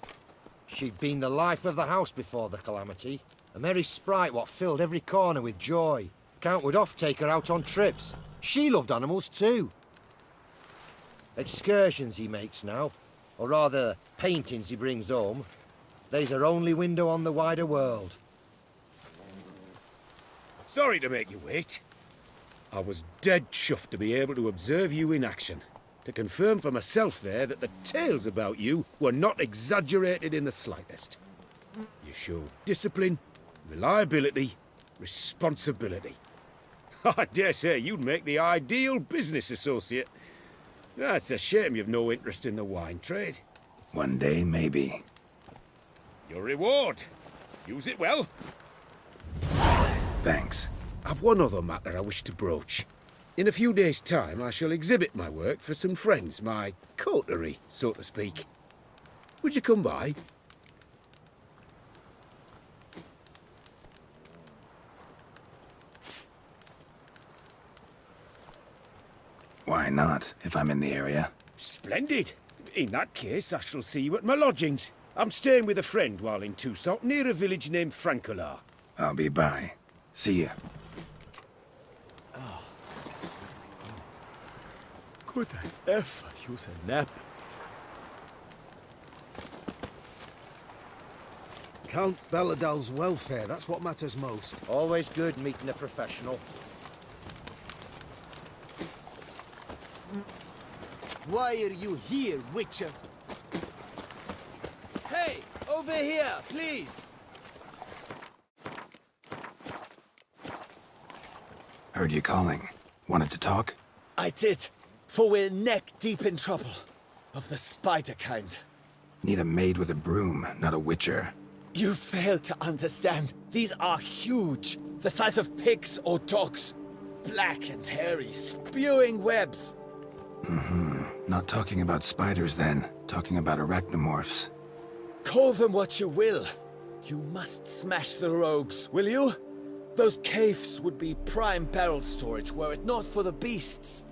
O: She'd been the life of the house before the calamity. A merry sprite what filled every corner with joy. Count would oft take her out on trips. She loved animals too. Excursions he makes now, or rather, paintings he brings home. They's her only window on the wider world.
F: Sorry to make you wait. I was dead chuffed to be able to observe you in action. To confirm for myself there that the tales about you were not exaggerated in the slightest. You showed discipline, reliability, responsibility. I dare say you'd make the ideal business associate. It's a shame you've no interest in the wine trade.
C: One day, maybe.
F: Your reward. Use it well.
C: Thanks.
F: I've one other matter I wish to broach. In a few days' time, I shall exhibit my work for some friends, my coterie, so to speak. Would you come by?
C: Why not, if I'm in the area?
F: Splendid. In that case, I shall see you at my lodgings. I'm staying with a friend while in Toussaint, near a village named Francolar.
C: I'll be by. See ya.
F: Could I ever use a nap?
E: Count Belladal's welfare, that's what matters most.
O: Always good meeting a professional.
N: Why are you here, Witcher? Hey, over here, please!
C: Heard you calling. Wanted to talk?
K: I did, for we're neck deep in trouble. Of the spider kind.
C: Need a maid with a broom, not a witcher.
K: You fail to understand. These are huge. The size of pigs or dogs. Black and hairy, spewing webs.
C: Not talking about spiders then. Talking about arachnomorphs.
K: Call them what you will. You must smash the rogues, will you? Those caves would be prime barrel storage were it not for the beasts.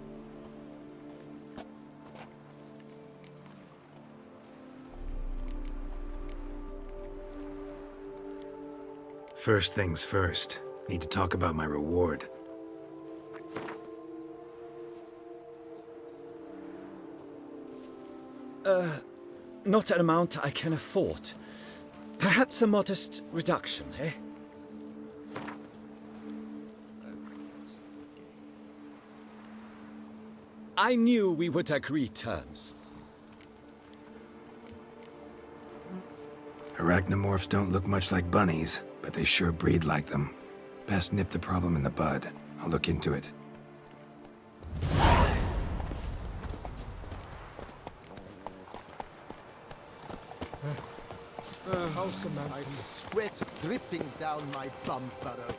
C: First things first. Need to talk about my reward.
K: Not an amount I can afford. Perhaps a modest reduction, eh? I knew we would agree terms.
C: Arachnomorphs don't look much like bunnies, but they sure breed like them. Best nip the problem in the bud. I'll look into it.
N: I sweat dripping down my bum furrow.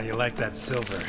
C: you like that silver?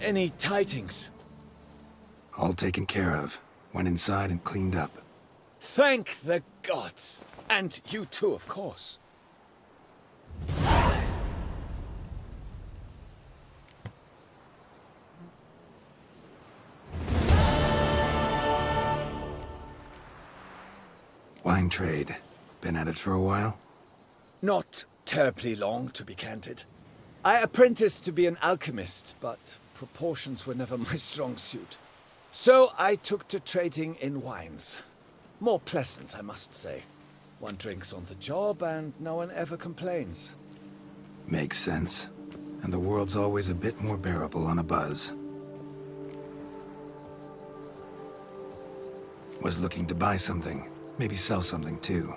K: Any tidings?
C: All taken care of. Went inside and cleaned up.
K: Thank the gods! And you too, of course.
C: Wine trade. Been at it for a while?
K: Not terribly long, to be candid. I apprenticed to be an alchemist, but proportions were never my strong suit. So I took to trading in wines. More pleasant, I must say. One drinks on the job and no one ever complains.
C: Makes sense. And the world's always a bit more bearable on a buzz. Was looking to buy something. Maybe sell something too.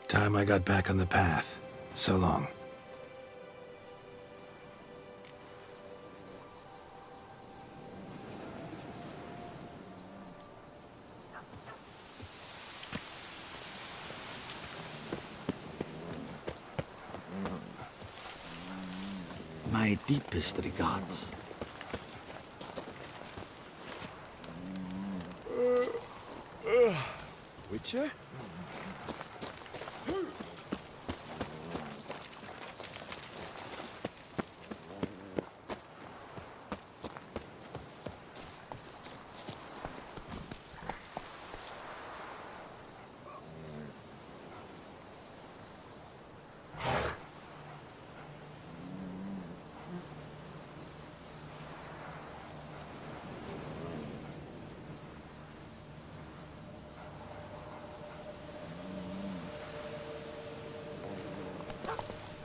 C: Time I got back on the path. So long.
L: My deepest regards.
K: Witcher?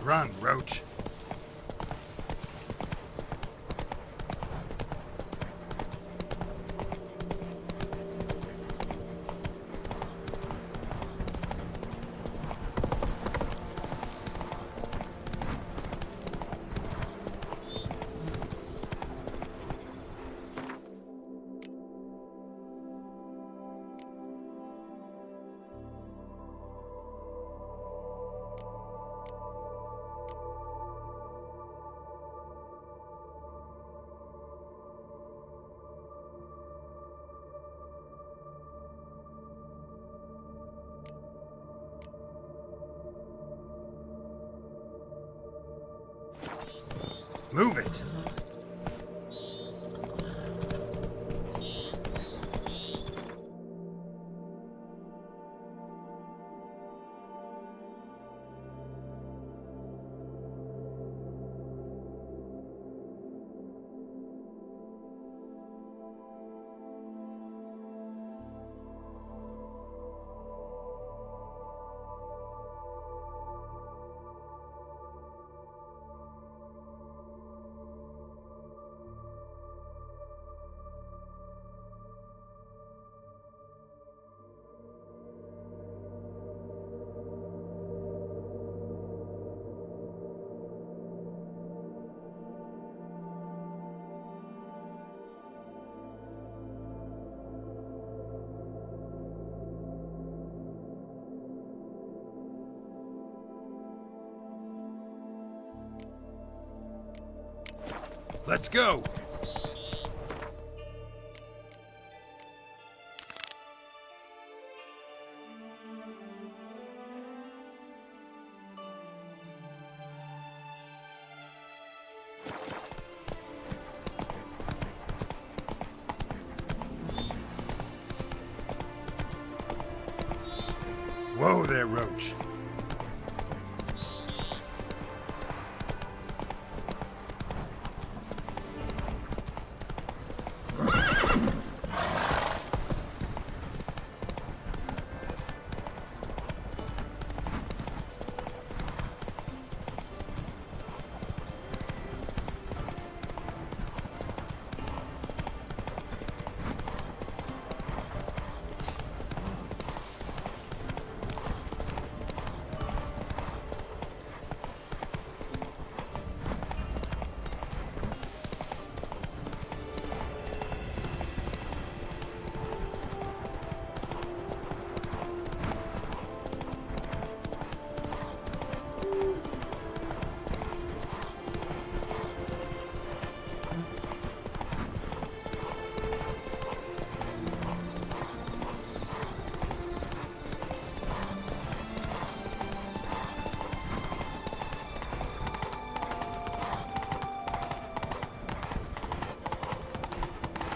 C: Run, Roach. Move it! Let's go! Whoa there, Roach.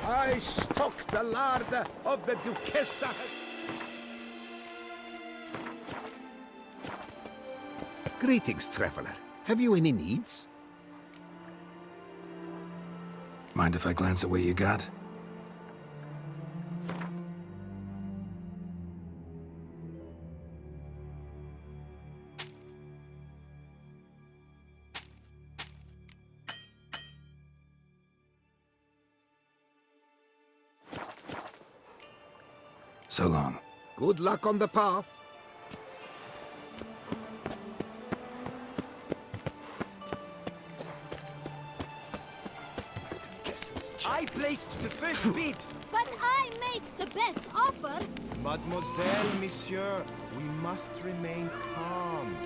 J: I stock the larder of the Duchessa. Greetings, traveler. Have you any needs?
C: Mind if I glance at what you got? So long.
J: Good luck on the path.
N: I placed the first bid.
I: But I made the best offer.
N: Mademoiselle, monsieur, we must remain calm.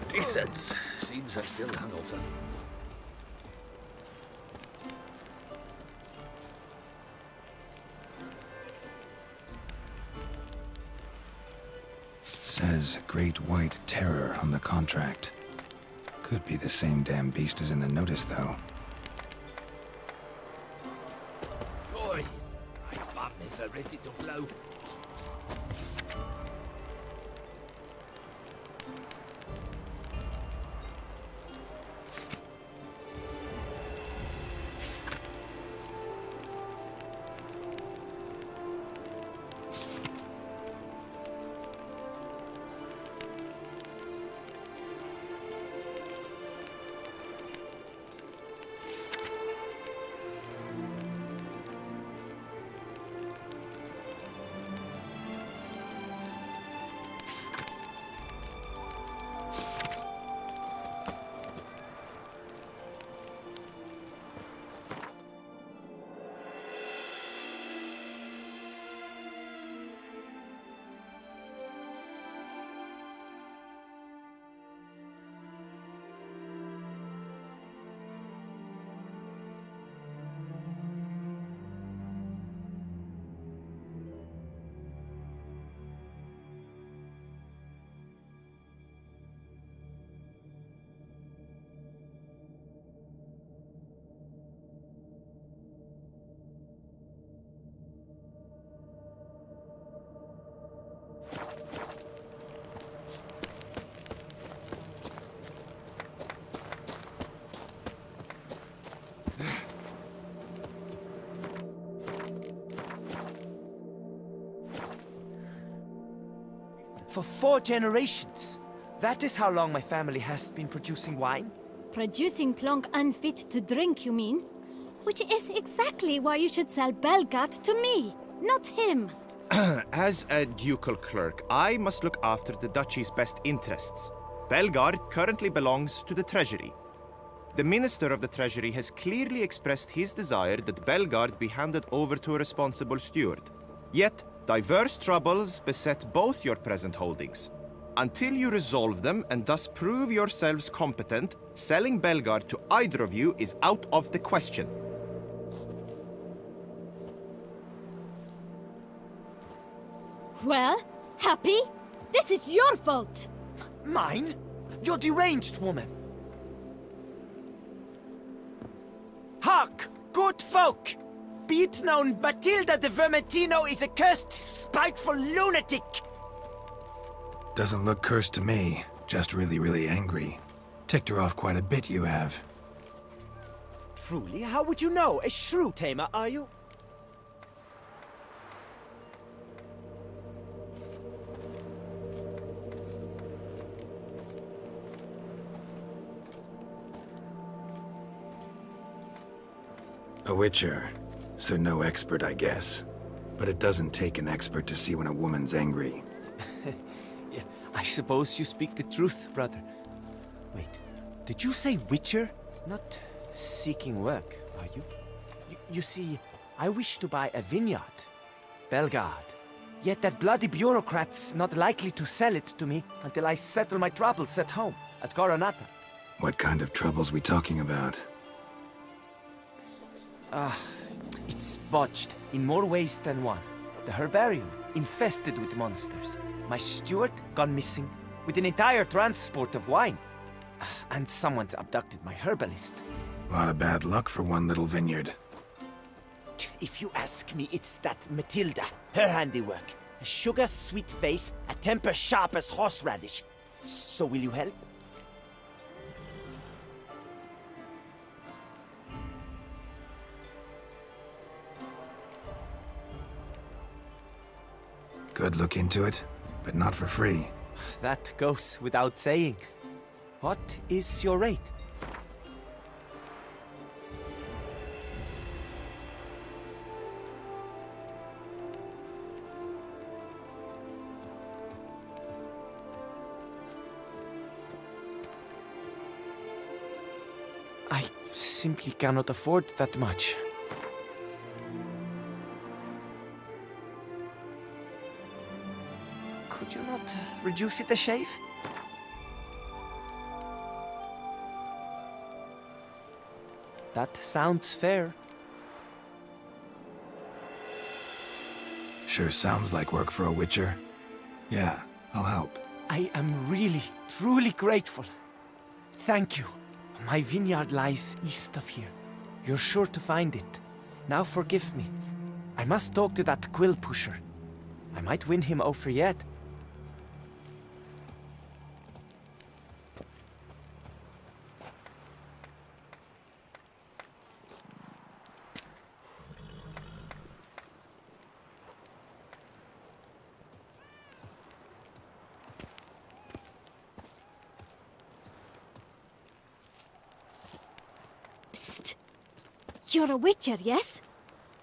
N: Decent. Seems I'm still hungover.
C: Says Great White Terror on the contract. Could be the same damn beast as in the notice, though.
N: Boys, I bought me for ready to blow.
P: For 4 generations. That is how long my family has been producing wine.
I: Producing plonk unfit to drink, you mean? Which is exactly why you should sell Belgard to me, not him.
G: As a ducal clerk, I must look after the duchy's best interests. Belgard currently belongs to the treasury. The Minister of the Treasury has clearly expressed his desire that Belgard be handed over to a responsible steward. Yet, diverse troubles beset both your present holdings. Until you resolve them and thus prove yourselves competent, selling Belgard to either of you is out of the question.
I: Well, Happy? This is your fault!
P: Mine? You're deranged, woman. Hark, good folk! Be it known, Matilda de Vermentino is a cursed, spiteful lunatic!
C: Doesn't look cursed to me. Just really, really angry. Ticked her off quite a bit, you have.
P: Truly? How would you know? A shrew tamer, are you?
C: A witcher, so no expert, I guess. But it doesn't take an expert to see when a woman's angry.
P: Yeah, I suppose you speak the truth, brother. Wait, did you say witcher? Not seeking work, are you? You see, I wish to buy a vineyard. Belgard. Yet that bloody bureaucrat's not likely to sell it to me until I settle my troubles at home, at Coronata.
C: What kind of troubles we talking about?
P: It's botched in more ways than one. The herbarium, infested with monsters. My steward, gone missing, with an entire transport of wine. And someone's abducted my herbalist.
C: A lot of bad luck for one little vineyard.
P: If you ask me, it's that Matilda, her handiwork. A sugar-sweet face, a temper sharp as horseradish. So will you help?
C: Could look into it, but not for free.
P: That goes without saying. What is your rate? I simply cannot afford that much. Could you not reduce it a shave? That sounds fair.
C: Sure sounds like work for a witcher. Yeah, I'll help.
P: I am really, truly grateful. Thank you. My vineyard lies east of here. You're sure to find it. Now forgive me. I must talk to that quill pusher. I might win him over yet.
I: You're a witcher, yes?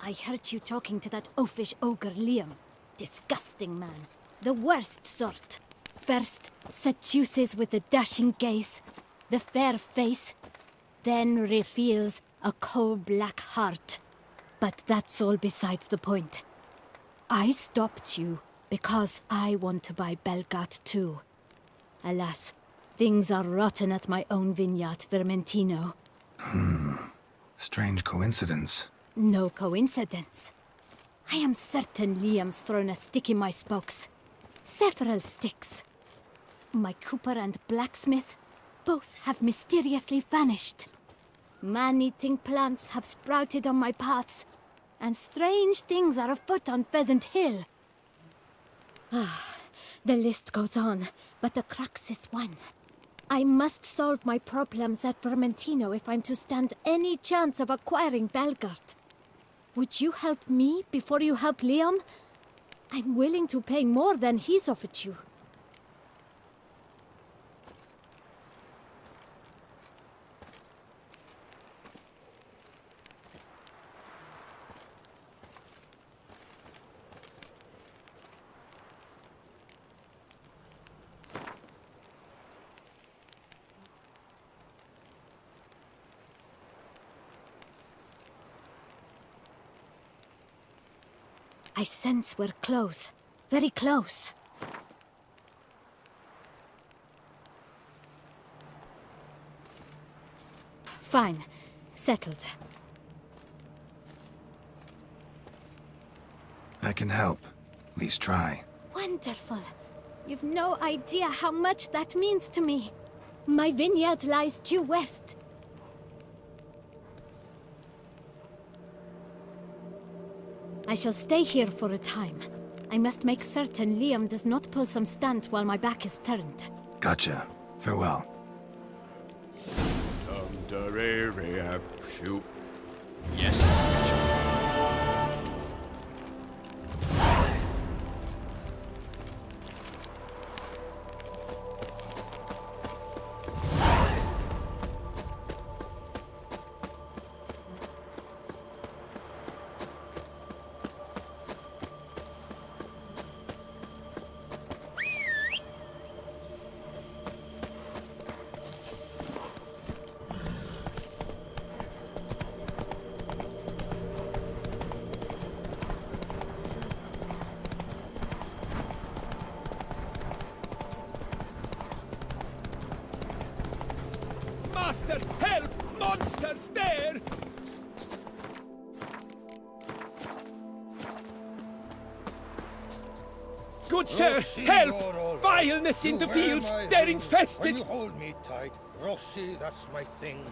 I: I heard you talking to that oafish ogre Liam. Disgusting man. The worst sort. First, seduces with the dashing gaze, the fair face, then reveals a coal-black heart. But that's all beside the point. I stopped you because I want to buy Belgard too. Alas, things are rotten at my own vineyard, Vermentino.
C: Strange coincidence.
I: No coincidence. I am certain Liam's thrown a stick in my spokes. Several sticks. My cooper and blacksmith both have mysteriously vanished. Man-eating plants have sprouted on my paths, and strange things are afoot on Pheasant Hill. The list goes on, but the crux is one. I must solve my problems at Vermentino if I'm to stand any chance of acquiring Belgard. Would you help me before you help Liam? I'm willing to pay more than he's offered you. I sense we're close. Very close. Fine. Settled.
C: I can help. At least try.
I: Wonderful. You've no idea how much that means to me. My vineyard lies due west. I shall stay here for a time. I must make certain Liam does not pull some stunt while my back is turned.
C: Gotcha. Farewell.
B: Yes.
F: Master, help! Monsters there! Good sir, help! Vileness in the fields! They're infested!
D: Hold me tight. Rossi, that's my thing.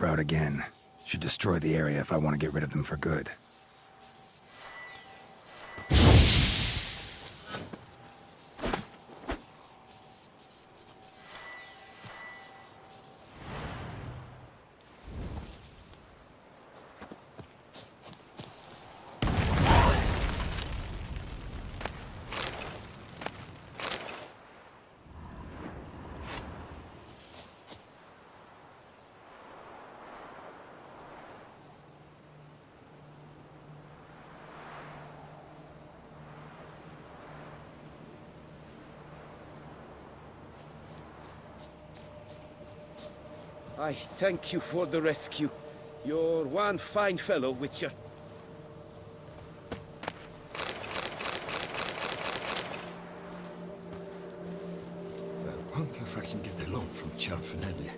C: sprout again. Should destroy the area if I want to get rid of them for good.
N: I thank you for the rescue. You're one fine fellow, Witcher.
Q: I wonder if I can get a loan from Cianfanelli.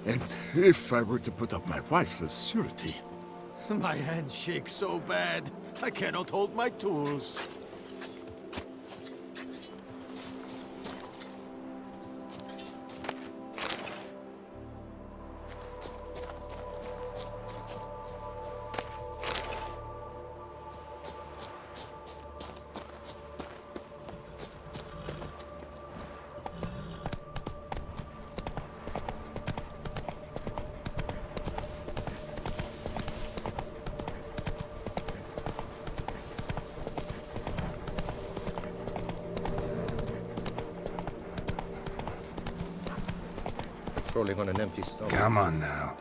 Q: And if I were to put up my wife as surety.
L: My hand shakes so bad, I cannot hold my tools.
G: Rolling on an empty stomach.
C: Come on now.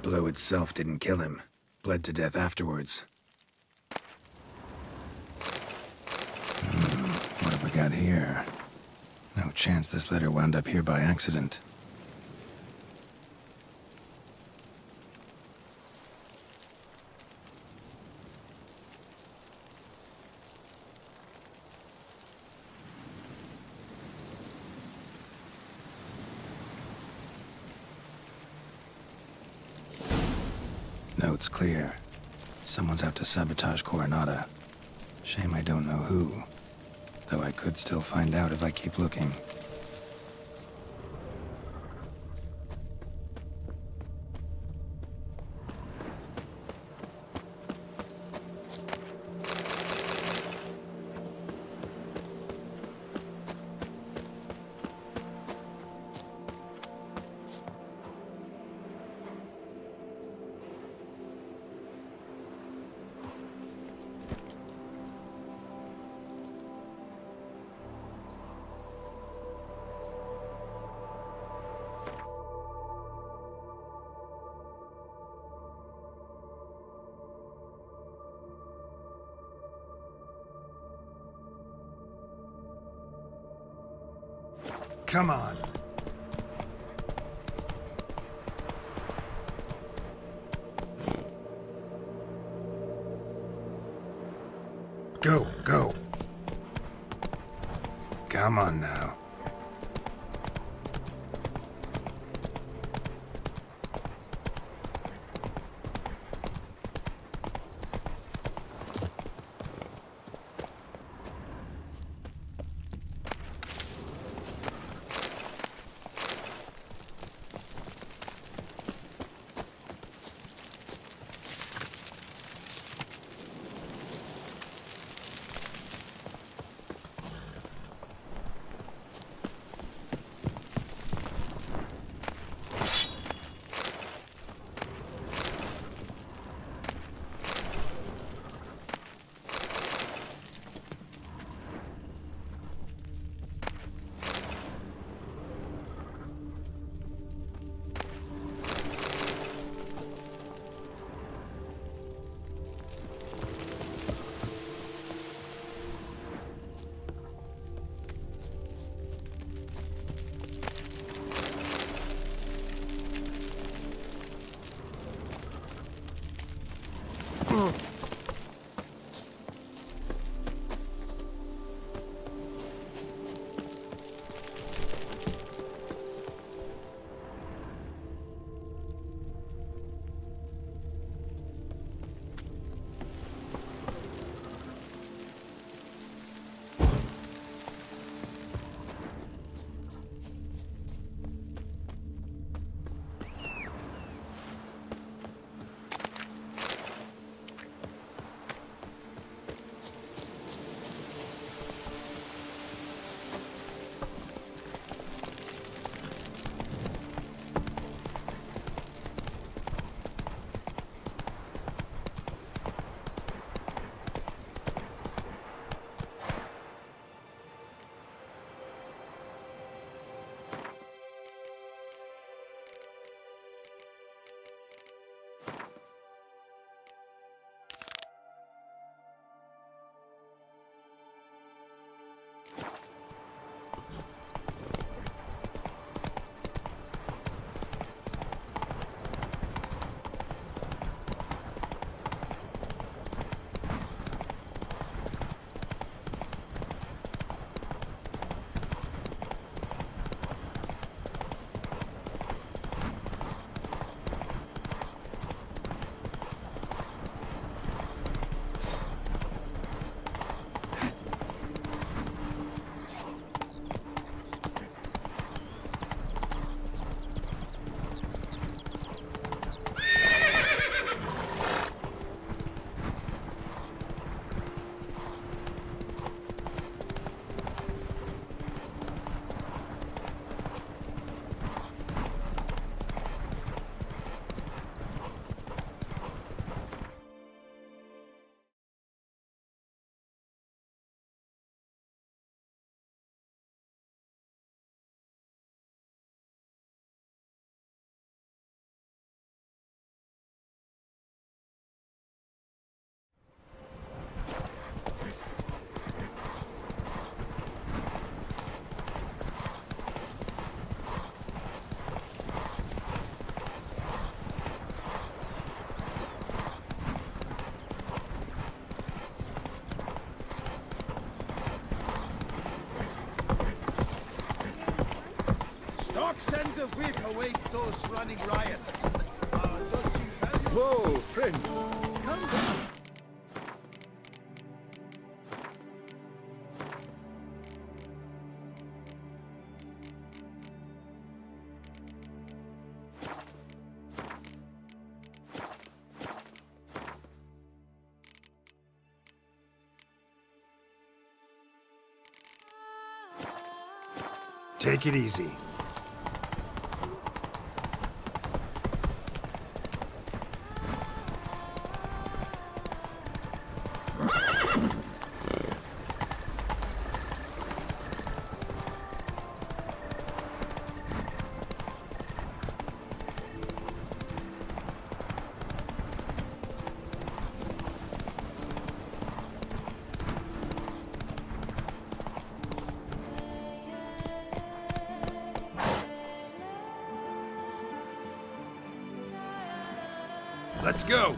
C: Blow itself didn't kill him. bled to death afterwards. What have we got here? No chance this letter wound up here by accident. Note's clear. Someone's out to sabotage Coronata. Shame I don't know who. Though I could still find out if I keep looking. Come on. Go, go. Come on now.
N: send the whip away those running riot.
Q: Whoa, friend.
N: Come down.
C: Take it easy.
Q: Let's go.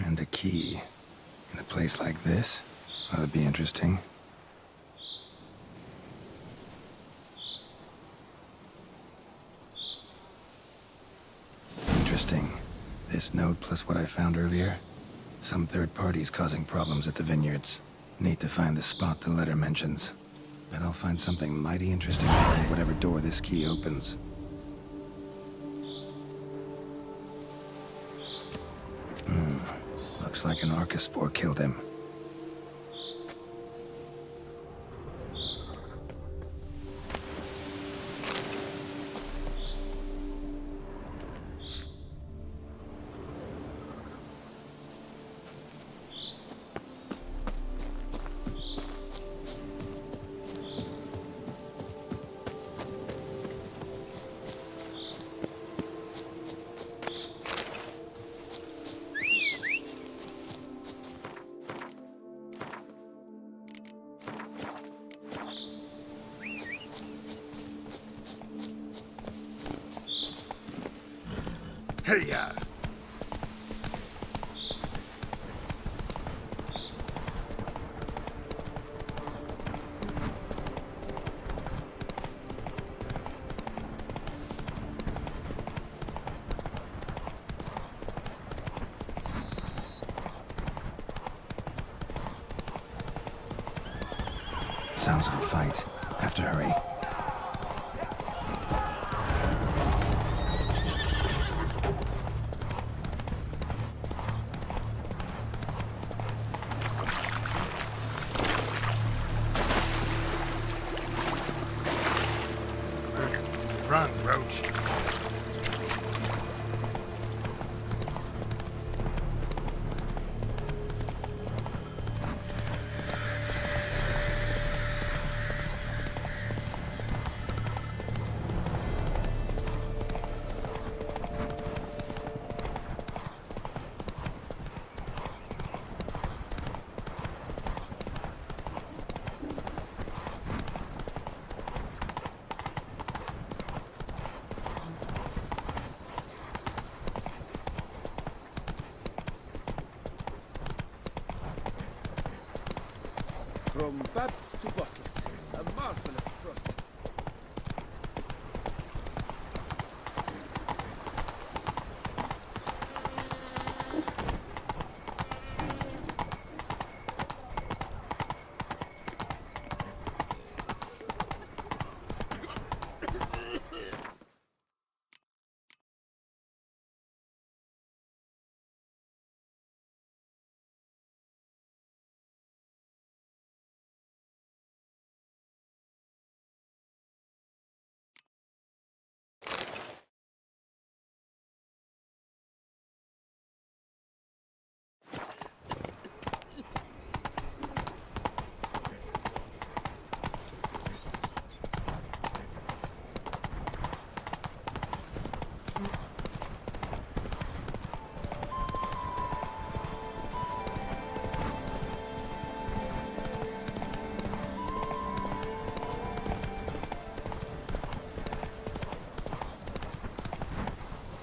C: And a key. In a place like this? That would be interesting. Interesting. This note plus what I found earlier. Some third parties causing problems at the vineyards. Need to find the spot the letter mentions. Bet I'll find something mighty interesting behind whatever door this key opens. Looks like an Archaspore killed him.
Q: Hey-ya!
C: Sounds like a fight. Have to hurry.
Q: Run, Roach.
N: From bats to bottles, a marvelous process.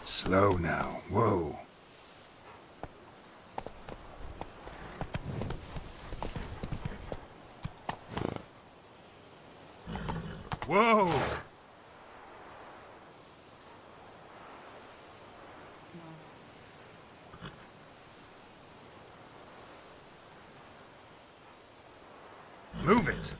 C: Slow now. Whoa. Whoa! Move it!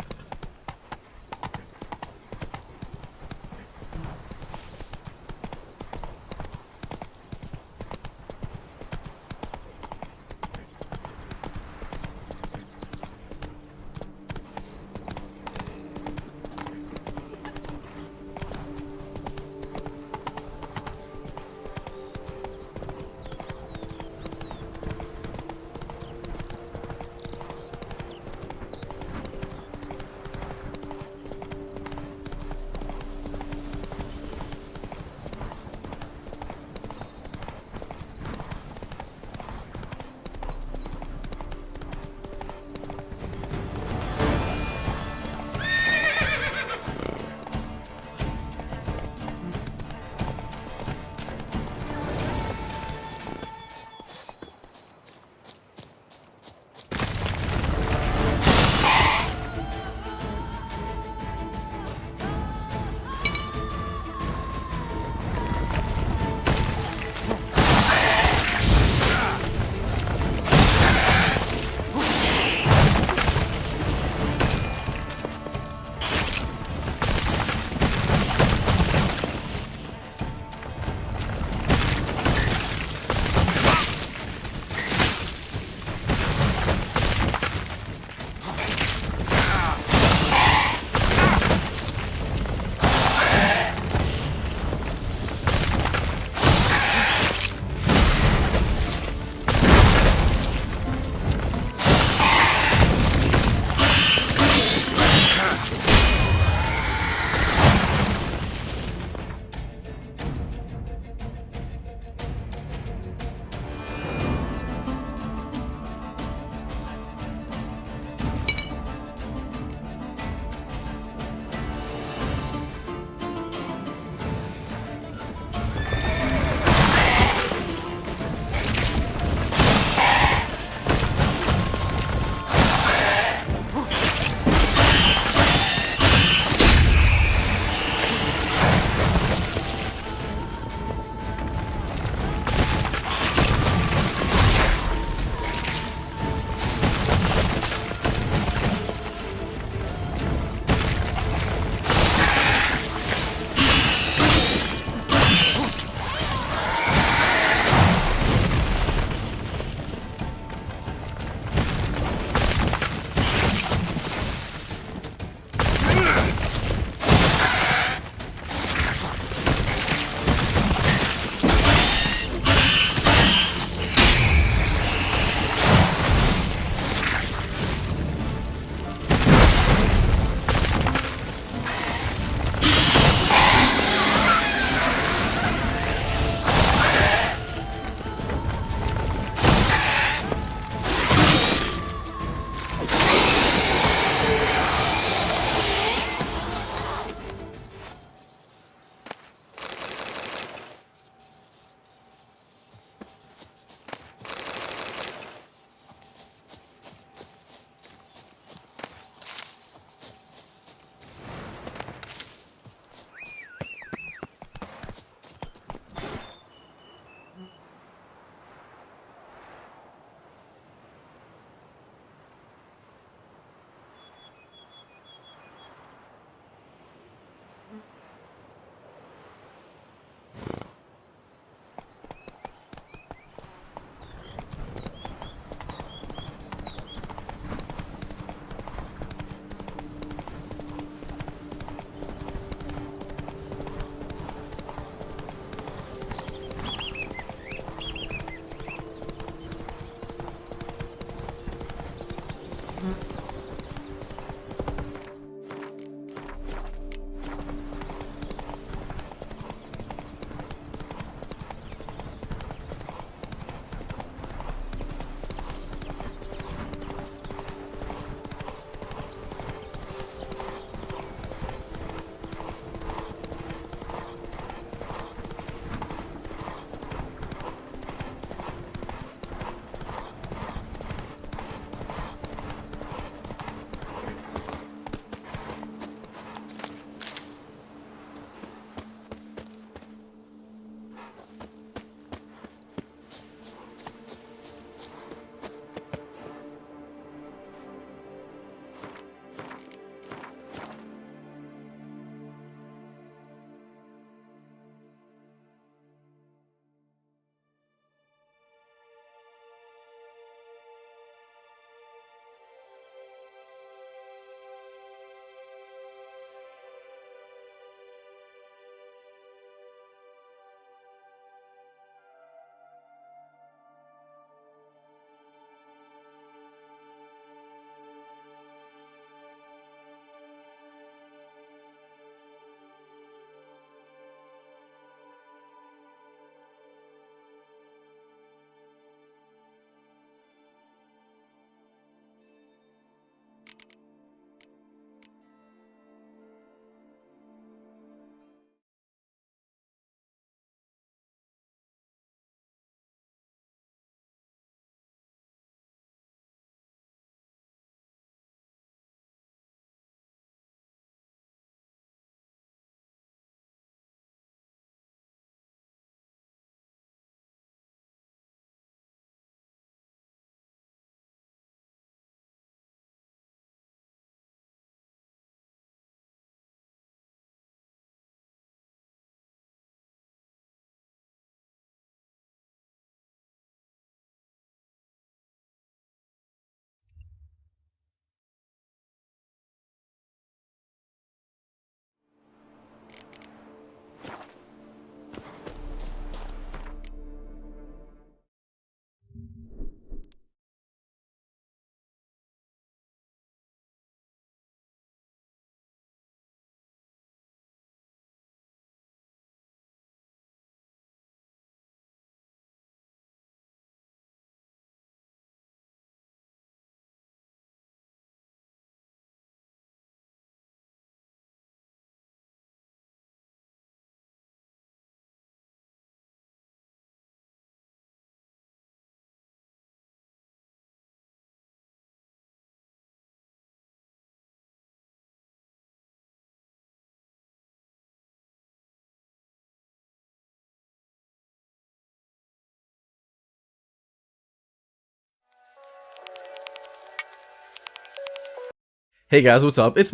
R: Hey guys, what's up? It's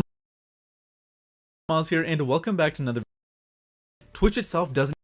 R: Maz here, and welcome back to another. Twitch itself doesn't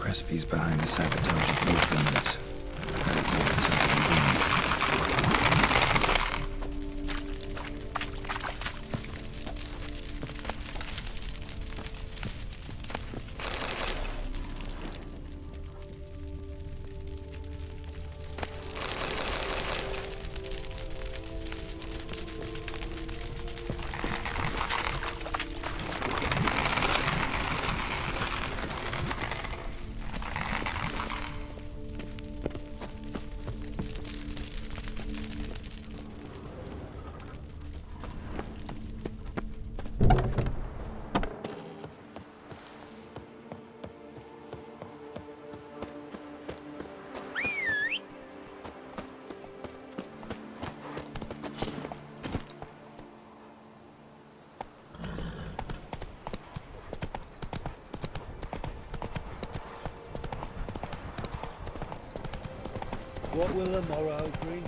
C: Crespi's behind the sabotage of both villains. Better take it to the beginning.
F: What will the morrow bring?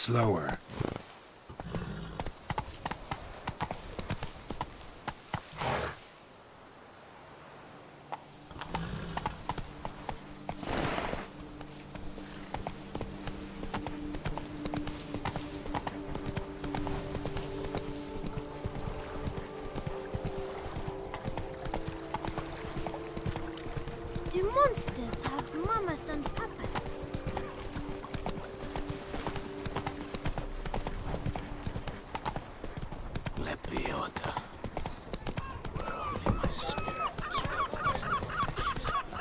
C: Slower.
I: Do monsters have mamas and papas?
N: Lepiota. Where only my spirit is realized.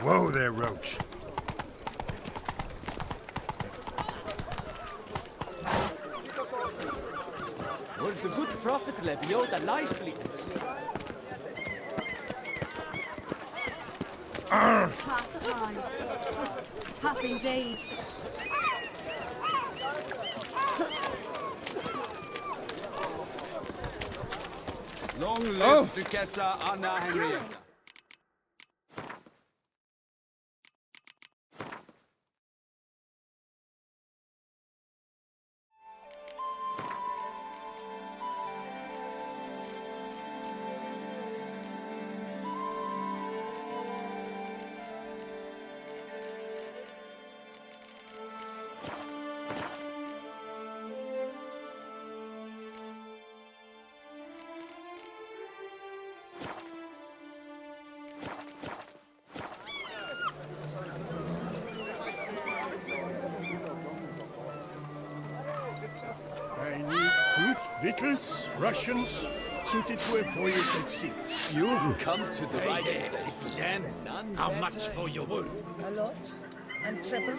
C: Whoa there, Roach.
P: Were the good prophet Lebioda life leads?
I: Tough times. Tough indeed.
S: Long live Duchessa Anna Henrietta.
M: I need good victuals, rations, suited to a voyage at sea.
N: You've come to the right place. How much for your wool?
T: A lot. And triple.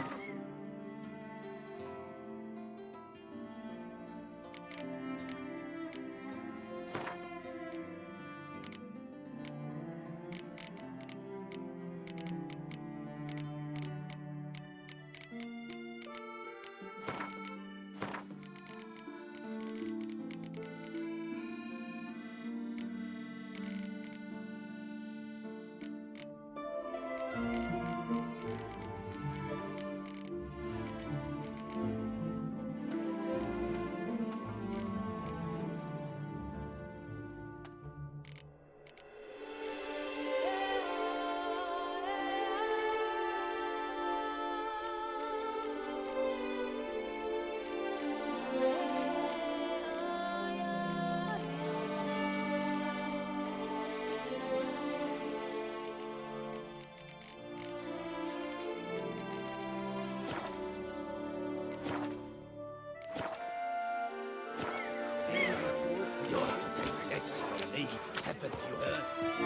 N: You're to take this from me, haven't you heard? I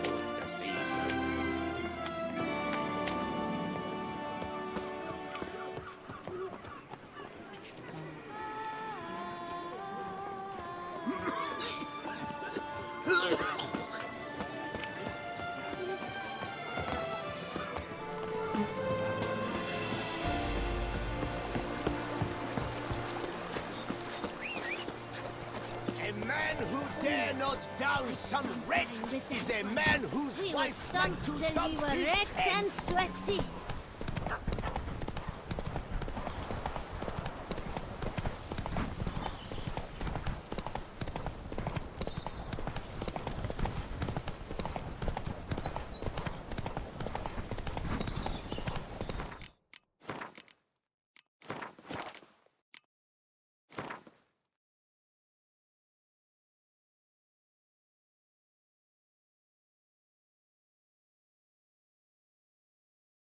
N: hold the season.
L: A man who dare not down some wreck is a man whose
I: We were
L: wife like
I: stunned
L: to
I: till
L: dump
I: we were
L: his
I: wrecked
L: head.
I: and sweaty.